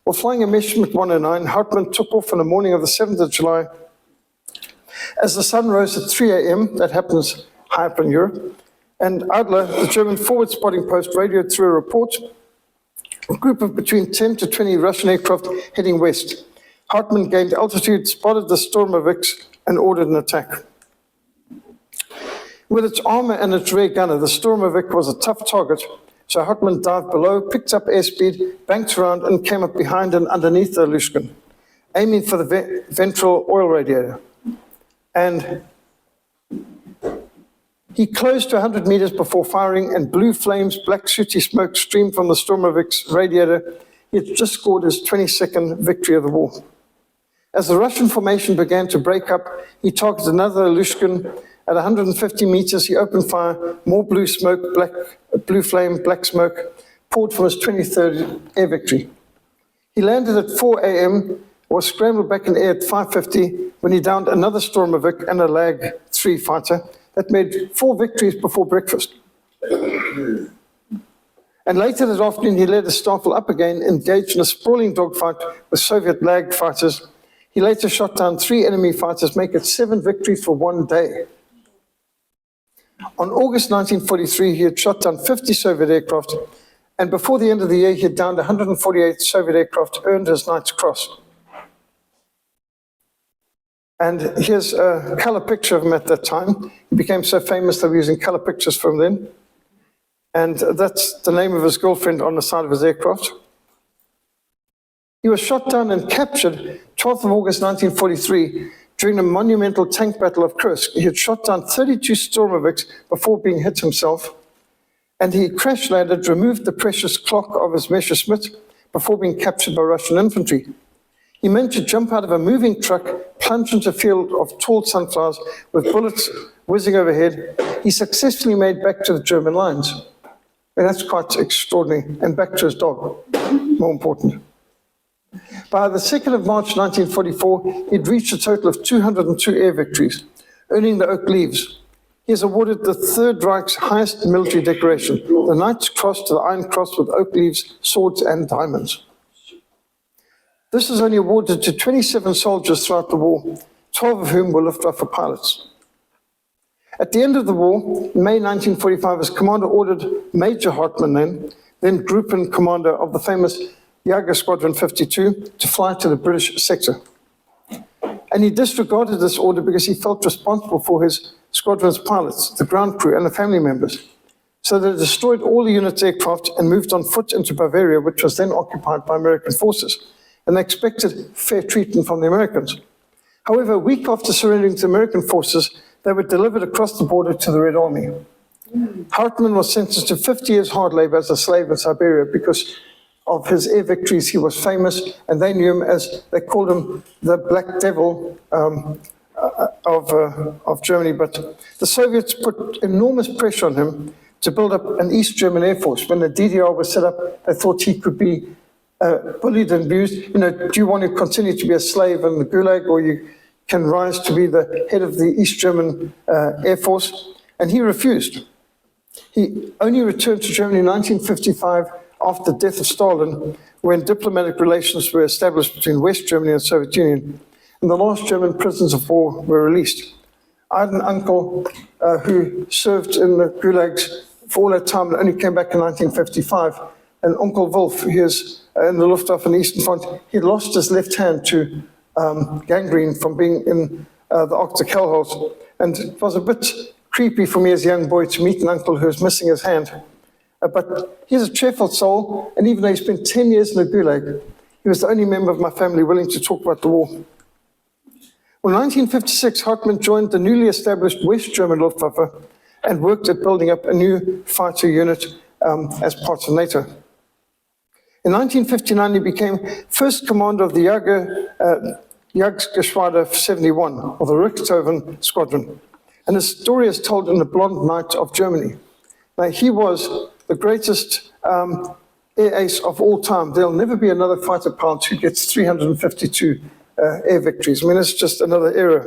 While flying a Messerschmitt 109, Hartmann took off on the morning of the 7th of July. As the sun rose at 3 a.m., that happens high up in Europe, and Adler, the German forward spotting post, radioed through a report, a group of between 10 to 20 Russian aircraft heading west. Hartmann gained altitude, spotted the Sturmovix, and ordered an attack. With its armor and its rear gunner, the Sturmovik was a tough target, so Hartmann dived below, picked up airspeed, banked around, and came up behind and underneath the Ilyushin, aiming for the ventral oil radiator. And he closed to 100 meters before firing, and blue flames, black sooty smoke streamed from the Sturmovik's radiator. He had just scored his 22nd victory of the war. As the Russian formation began to break up, he targeted another Ilyushin. At 150 meters, he opened fire. More blue smoke, blue flame, black smoke poured from his 23rd air victory. He landed at 4 a.m., was scrambled back in air at 5:50 when he downed another Sturmovik and a Lag 3 fighter. That made 4 victories before breakfast. And later that afternoon, he led a Staffel up again, engaged in a sprawling dogfight with Soviet Lag fighters. He later shot down 3 enemy fighters, making it 7 victories for one day. On August 1943, he had shot down 50 Soviet aircraft, and before the end of the year, he had downed 148 Soviet aircraft, earned his Knight's Cross. And here's a color picture of him at that time. He became so famous that we were using color pictures from then. And that's the name of his girlfriend on the side of his aircraft. He was shot down and captured 12th of August 1943 during the monumental tank battle of Kursk. He had shot down 32 Sturmoviks before being hit himself, and he crash landed, removed the precious clock of his Messerschmitt before being captured by Russian infantry. He managed to jump out of a moving truck, plunge into a field of tall sunflowers with bullets whizzing overhead. He successfully made back to the German lines. And that's quite extraordinary. And back to his dog, more important. By the 2nd of March 1944, he'd reached a total of 202 air victories, earning the Oak Leaves. He is awarded the Third Reich's highest military decoration, the Knight's Cross to the Iron Cross with oak leaves, swords, and diamonds. This is only awarded to 27 soldiers throughout the war, 12 of whom were Luftwaffe pilots. At the end of the war, in May 1945, his commander ordered Major Hartmann, then Group and Commander of the famous Jager Squadron 52, to fly to the British sector. And he disregarded this order because he felt responsible for his squadron's pilots, the ground crew, and the family members. So they destroyed all the unit's aircraft and moved on foot into Bavaria, which was then occupied by American forces. And they expected fair treatment from the Americans. However, a week after surrendering to the American forces, they were delivered across the border to the Red Army. Hartmann was sentenced to 50 years hard labor as a slave in Siberia because of his air victories. He was famous, and they knew him as, they called him the Black Devil of Germany. But the Soviets put enormous pressure on him to build up an East German Air Force. When the DDR was set up, they thought he could be bullied and abused. You know, do you want to continue to be a slave in the Gulag, or you can rise to be the head of the East German Air Force? And he refused. He only returned to Germany in 1955 after the death of Stalin, when diplomatic relations were established between West Germany and the Soviet Union, and the last German prisoners of war were released. I had an uncle who served in the gulags for all that time and only came back in 1955. And Uncle Wolf, he is in the Luftwaffe in the Eastern Front, he lost his left hand to gangrene from being in the Arctic hellholes. And it was a bit creepy for me as a young boy to meet an uncle who was missing his hand. But he's a cheerful soul, and even though he spent 10 years in the Gulag, he was the only member of my family willing to talk about the war. Well, in 1956, Hartmann joined the newly established West German Luftwaffe and worked at building up a new fighter unit as part of NATO. In 1959, he became first commander of the Jagdgeschwader 71, or the Richthofen Squadron. And his story is told in The Blonde Knight of Germany. Now, he was the greatest air ace of all time. There'll never be another fighter pilot who gets 352 air victories. I mean, it's just another era.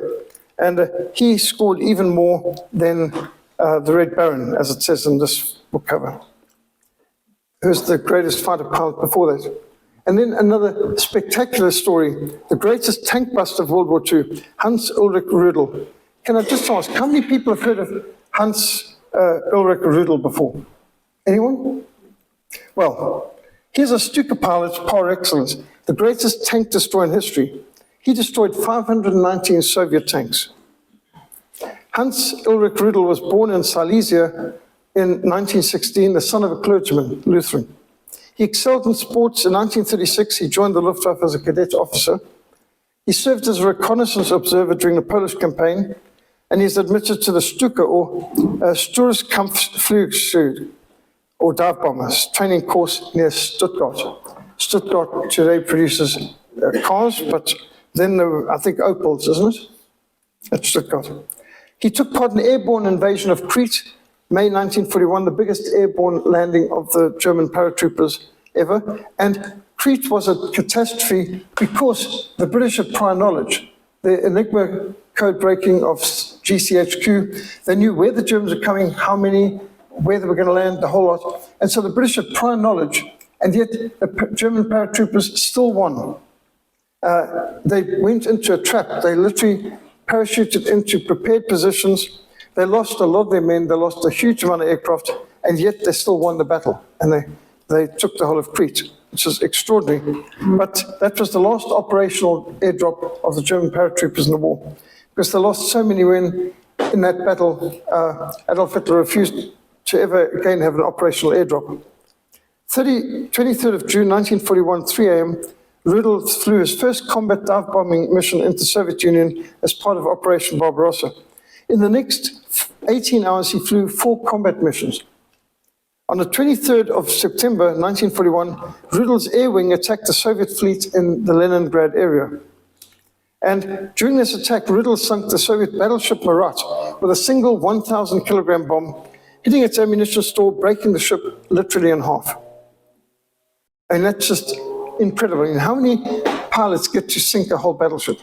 And he scored even more than the Red Baron, as it says in this book cover, who's the greatest fighter pilot before that. And then another spectacular story, the greatest tank buster of World War II, Hans Ulrich Rudel. Can I just ask, how many people have heard of Hans Ulrich Rudel before? Anyone? Well, he's a Stuka pilot par excellence, the greatest tank destroyer in history. He destroyed 519 Soviet tanks. Hans Ulrich Rudel was born in Silesia in 1916, the son of a clergyman, Lutheran. He excelled in sports. In 1936, he joined the Luftwaffe as a cadet officer. He served as a reconnaissance observer during the Polish campaign, and he's admitted to the Stuka, or Sturzkampfflugzeug, or dive bombers, training course near Stuttgart. Stuttgart today produces cars, but then there were, I think, Opels, isn't it? At Stuttgart. He took part in the airborne invasion of Crete, May 1941, the biggest airborne landing of the German paratroopers ever. And Crete was a catastrophe because the British had prior knowledge. The Enigma code breaking of GCHQ, they knew where the Germans were coming, how many, where they were going to land, the whole lot. And so the British had prior knowledge, and yet the German paratroopers still won. They went into a trap. They literally parachuted into prepared positions. They lost a lot of their men. They lost a huge amount of aircraft, and yet they still won the battle. And they took the whole of Crete, which is extraordinary. But that was the last operational airdrop of the German paratroopers in the war, because they lost so many men in that battle. Adolf Hitler refused to ever again have an operational airdrop. 23rd of June 1941, 3 a.m., Rudel flew his first combat dive bombing mission into the Soviet Union as part of Operation Barbarossa. In the next 18 hours, he flew 4 combat missions. On the 23rd of September 1941, Rudel's air wing attacked the Soviet fleet in the Leningrad area. And during this attack, Rudel sunk the Soviet battleship Marat with a single 1,000-kilogram bomb, hitting its ammunition store, breaking the ship literally in half. And that's just incredible. I mean, how many pilots get to sink a whole battleship?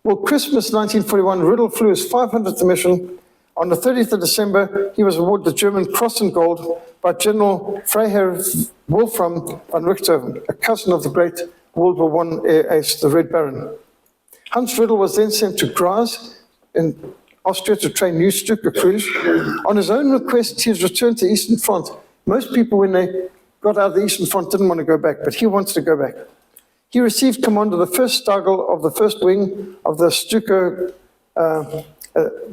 Well, Christmas 1941, Rudel flew his 500th mission. On the 30th of December, he was awarded the German Cross and Gold by General Freiherr Wolfram von Richthofen, a cousin of the great World War I air ace, the Red Baron. Hans Rudel was then sent to Graz in Austria to train new Stuka crews. On his own request, he was returned to Eastern Front. Most people, when they got out of the Eastern Front, didn't want to go back, but he wanted to go back. He received command of the first Stargel of the first wing of the Stuka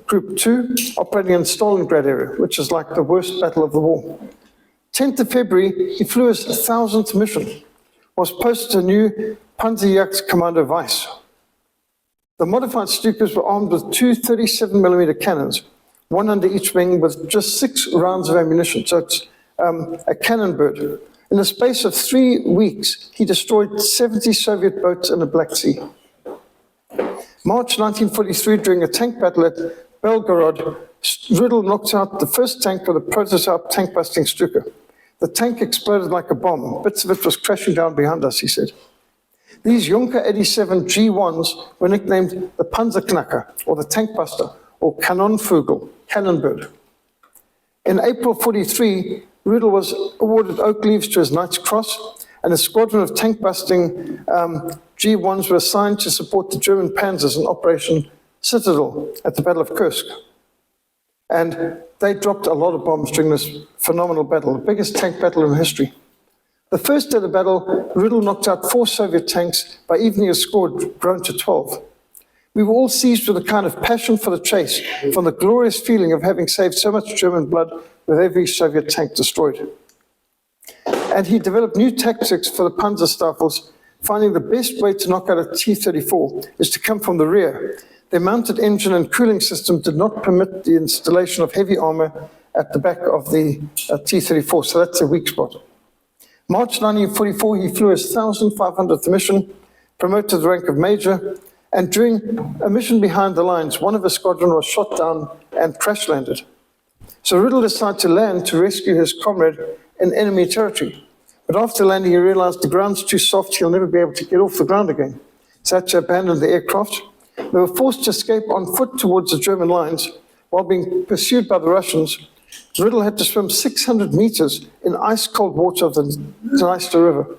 Group 2, operating in Stalingrad area, which is like the worst battle of the war. 10th of February, he flew his 1,000th mission, was posted to new Panzerjagd Commander Weiss. The modified Stukas were armed with 2 37mm cannons, one under each wing with just 6 rounds of ammunition, so it's a cannon bird. In the space of 3 weeks, he destroyed 70 Soviet boats in the Black Sea. March 1943, during a tank battle at Belgorod, Rudel knocked out the first tank with a prototype tank-busting Stuka. The tank exploded like a bomb. Bits of it was crashing down behind us, he said. These Junker 87 G1s were nicknamed the Panzerknacker, or the tank buster, or Kanonvogel, cannon bird. In April 43, Rudel was awarded oak leaves to his Knight's Cross, and a squadron of tank-busting G1s were assigned to support the German panzers in Operation Citadel at the Battle of Kursk. And they dropped a lot of bombs during this phenomenal battle, the biggest tank battle in history. The first day of the battle, Rudel knocked out 4 Soviet tanks. By evening, his score had grown to 12. We were all seized with a kind of passion for the chase, from the glorious feeling of having saved so much German blood with every Soviet tank destroyed. And he developed new tactics for the Panzerstaffels, finding the best way to knock out a T-34 is to come from the rear. Their mounted engine and cooling system did not permit the installation of heavy armor at the back of the T-34, so that's a weak spot. March 1944, he flew his 1,500th mission, promoted to the rank of major, and during a mission behind the lines, one of his squadron was shot down and crash landed. So Riddle decided to land to rescue his comrade in enemy territory. But after landing, he realized the ground's too soft, he'll never be able to get off the ground again. So he had to abandon the aircraft. They were forced to escape on foot towards the German lines while being pursued by the Russians. Riddle had to swim 600 meters in ice-cold water of the Dniester River.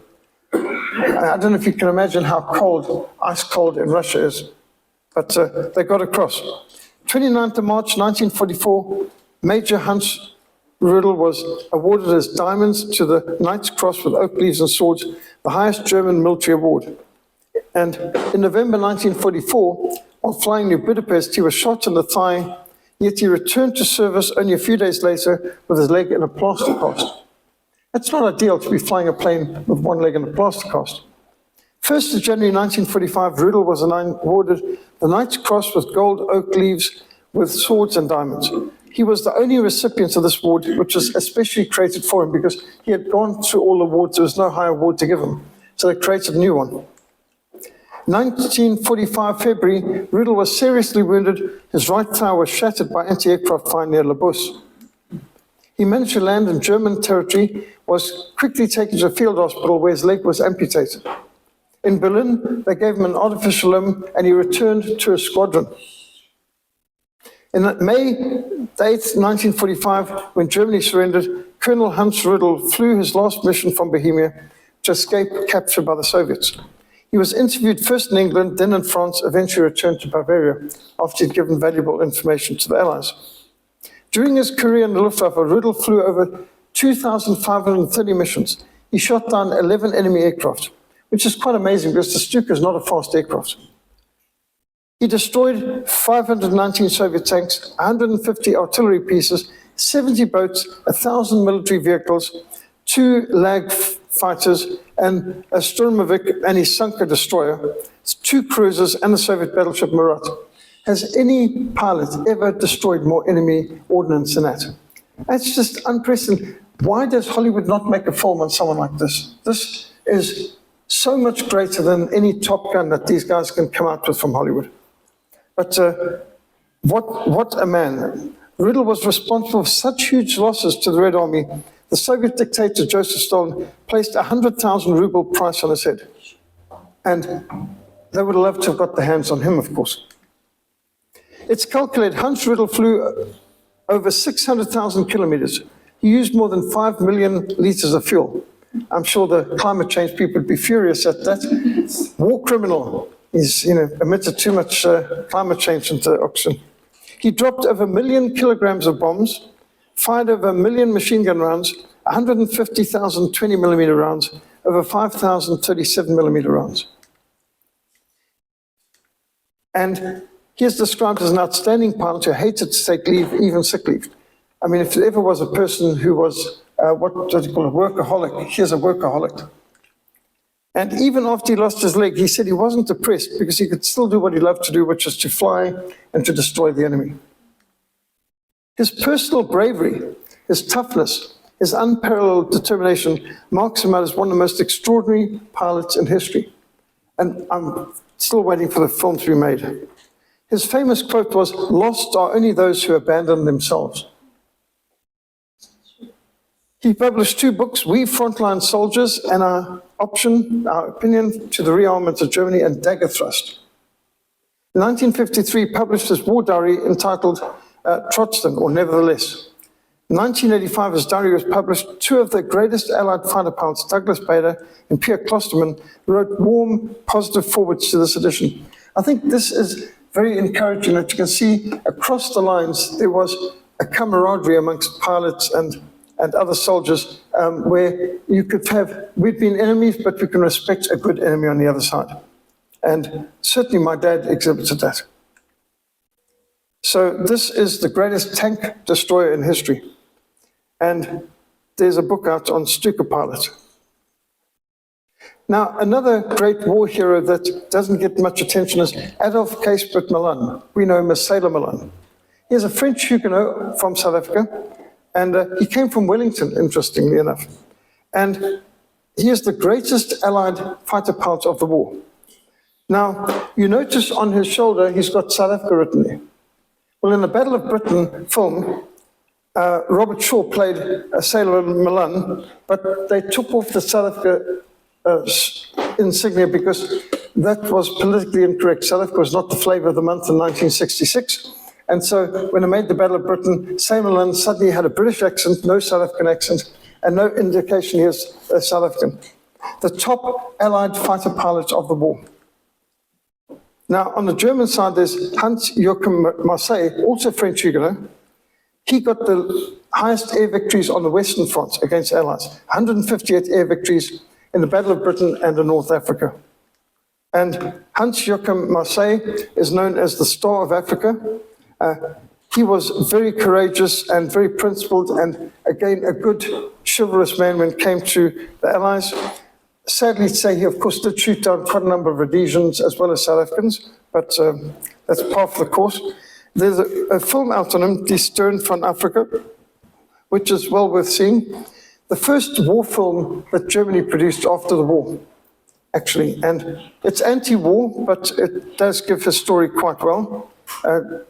I don't know if you can imagine how cold, ice-cold in Russia is, but they got across. 29th of March, 1944, Major Hans Riddle was awarded as diamonds to the Knight's Cross with oak leaves and swords, the highest German military award. And in November 1944, while flying near Budapest, he was shot in the thigh, yet he returned to service only a few days later with his leg in a plaster cast. It's not ideal to be flying a plane with one leg in a plaster cast. 1st of January 1945, Riddle was awarded the Knight's Cross with gold oak leaves with swords and diamonds. He was the only recipient of this award, which was especially created for him because he had gone through all the awards. There was no higher award to give him. So they created a new one. 1945 February, Riddle was seriously wounded. His right thigh was shattered by anti-aircraft fire near Le Bus. He managed to land in German territory, was quickly taken to a field hospital where his leg was amputated. In Berlin, they gave him an artificial limb and he returned to his squadron. In May 8th, 1945, when Germany surrendered, Colonel Hans Riddle flew his last mission from Bohemia to escape capture by the Soviets. He was interviewed first in England, then in France, eventually returned to Bavaria after he'd given valuable information to the Allies. During his career in the Luftwaffe, Riddle flew over 2,530 missions. He shot down 11 enemy aircraft, which is quite amazing because the Stuka is not a fast aircraft. He destroyed 519 Soviet tanks, 150 artillery pieces, 70 boats, 1,000 military vehicles, 2 Lag fighters, and a Sturmovik, and he sunk a destroyer, 2 cruisers, and the Soviet battleship Murat. Has any pilot ever destroyed more enemy ordnance than that? That's just unprecedented. Why does Hollywood not make a film on someone like this? This is so much greater than any Top Gun that these guys can come out with from Hollywood. But what a man. Riddle was responsible for such huge losses to the Red Army. The Soviet dictator Joseph Stalin placed 100,000 ruble price on his head. And they would have loved to have got their hands on him, of course. It's calculated Hans Riddle flew over 600,000 kilometers. He used more than 5 million liters of fuel. I'm sure the climate change people would be furious at that. War criminal. He's emitted too much climate change into oxygen. He dropped over 1 million kilograms of bombs, fired over 1 million machine gun rounds, 150,000 20-millimeter rounds, over 5,000 37-millimeter rounds. And he is described as an outstanding pilot who hated to take leave, even sick leave. I mean, if there ever was a person who was, what do you call a workaholic, he's a workaholic. And even after he lost his leg, he said he wasn't depressed because he could still do what he loved to do, which is to fly and to destroy the enemy. His personal bravery, his toughness, his unparalleled determination marks him out as one of the most extraordinary pilots in history. And I'm still waiting for the film to be made. His famous quote was, "Lost are only those who abandon themselves." He published 2 books, We Frontline Soldiers and Our Opinion to the Rearmament of Germany and Dagger Thrust. In 1953, published his war diary entitled Trotzdem, or Nevertheless. In 1985, his diary was published. 2 of the greatest Allied fighter pilots, Douglas Bader and Pierre Klosterman, wrote warm, positive forwards to this edition. I think this is very encouraging that you can see across the lines there was a camaraderie amongst pilots and other soldiers where you could have, we'd been enemies, but we can respect a good enemy on the other side. And certainly my dad exhibited that. So this is the greatest tank destroyer in history. And there's a book out on Stuka pilot. Now, another great war hero that doesn't get much attention is Adolf Keespert Milan. We know him as Sailor Milan. He's a French Huguenot from South Africa. And he came from Wellington, interestingly enough. And he is the greatest Allied fighter pilot of the war. Now, you notice on his shoulder, he's got South Africa written there. Well, in the Battle of Britain film, Robert Shaw played a sailor Milan, but they took off the South Africa insignia because that was politically incorrect. South Africa was not the flavor of the month in 1966. And so when they made the Battle of Britain, Milan suddenly had a British accent, no South African accent, and no indication he was South African. The top Allied fighter pilot of the war. Now, on the German side, there's Hans-Joachim Marseille, also French Huguenot. He got the highest air victories on the Western Front against Allies, 158 air victories in the Battle of Britain and in North Africa. And Hans-Joachim Marseille is known as the Star of Africa. He was very courageous and very principled, and again, a good chivalrous man when it came to the Allies. Sadly to say, he of course did shoot down quite a number of Rhodesians as well as South Africans, but that's part of the course. There's a film out on him, Die Stern van Afrika, which is well worth seeing. The first war film that Germany produced after the war, actually. And it's anti-war, but it does give his story quite well,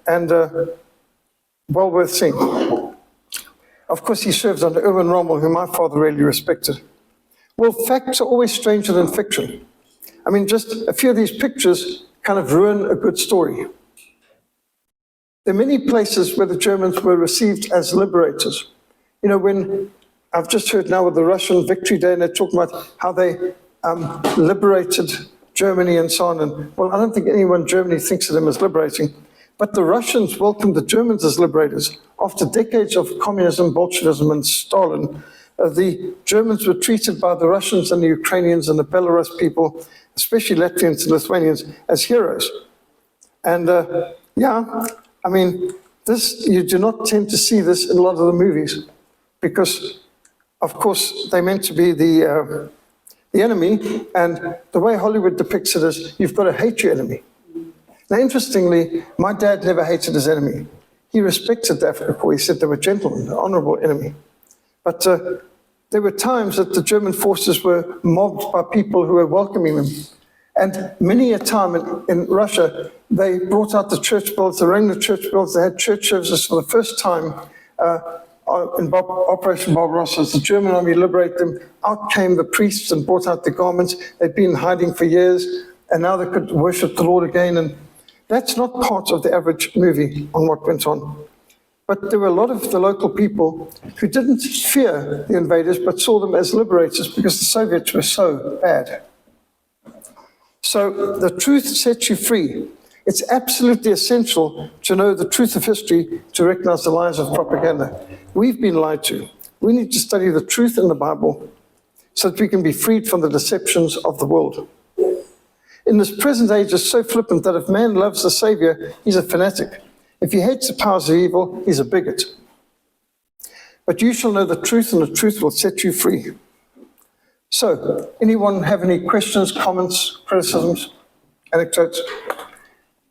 and well worth seeing. Of course, he serves under Erwin Rommel, whom my father really respected. Well, facts are always stranger than fiction. I mean, just a few of these pictures kind of ruin a good story. There are many places where the Germans were received as liberators. You know, when I've just heard now with the Russian Victory Day, and they're talking about how they liberated Germany and so on. And well, I don't think anyone in Germany thinks of them as liberating. But the Russians welcomed the Germans as liberators. After decades of communism, Bolshevism, and Stalin, the Germans were treated by the Russians and the Ukrainians and the Belarus people, especially Latvians and Lithuanians, as heroes. And yeah, I mean, this, you do not tend to see this in a lot of the movies because, of course, they're meant to be the enemy, and the way Hollywood depicts it is you've got to hate your enemy. Now, interestingly, my dad never hated his enemy. He respected the African Corps. He said they were gentlemen, an honorable enemy. But there were times that the German forces were mobbed by people who were welcoming them. And many a time in Russia, they brought out the church bells, they rang the church bells, they had church services for the first time in Operation Barbarossa. As the German army liberated them, out came the priests and brought out the garments. They'd been hiding for years, and now they could worship the Lord again. And that's not part of the average movie on what went on. But there were a lot of the local people who didn't fear the invaders, but saw them as liberators because the Soviets were so bad. So the truth sets you free. It's absolutely essential to know the truth of history to recognize the lies of propaganda. We've been lied to. We need to study the truth in the Bible so that we can be freed from the deceptions of the world. In this present age, it's so flippant that if man loves the Savior, he's a fanatic. If he hates the powers of evil, he's a bigot. But you shall know the truth, and the truth will set you free. So, anyone have any questions, comments, criticisms, anecdotes?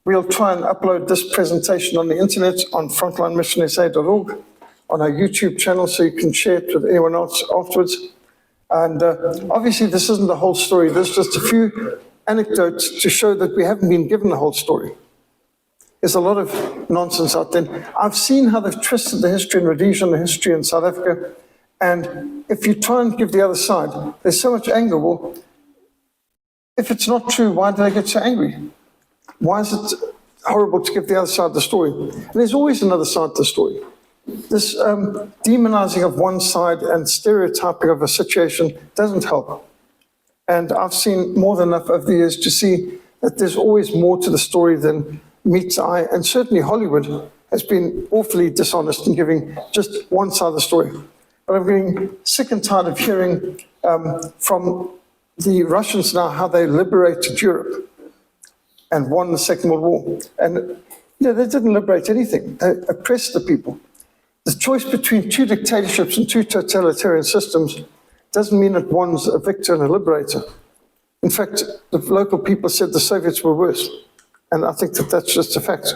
We'll try and upload this presentation on the internet on frontlinemissionsa.org, on our YouTube channel, so you can share it with anyone else afterwards. And obviously, this isn't the whole story. There's just a few anecdotes to show that we haven't been given the whole story. There's a lot of nonsense out there. I've seen how they've twisted the history in Rhodesia and the history in South Africa. And if you try and give the other side, there's so much anger. Well, if it's not true, why do they get so angry? Why is it horrible to give the other side the story? And there's always another side to the story. This demonizing of one side and stereotyping of a situation doesn't help. And I've seen more than enough over the years to see that there's always more to the story than meets the eye, and certainly Hollywood has been awfully dishonest in giving just one side of the story. But I'm getting sick and tired of hearing from the Russians now how they liberated Europe and won the Second World War. And you know, they didn't liberate anything. They oppressed the people. The choice between two dictatorships and two totalitarian systems doesn't mean that one's a victor and a liberator. In fact, the local people said the Soviets were worse. And I think that that's just a fact.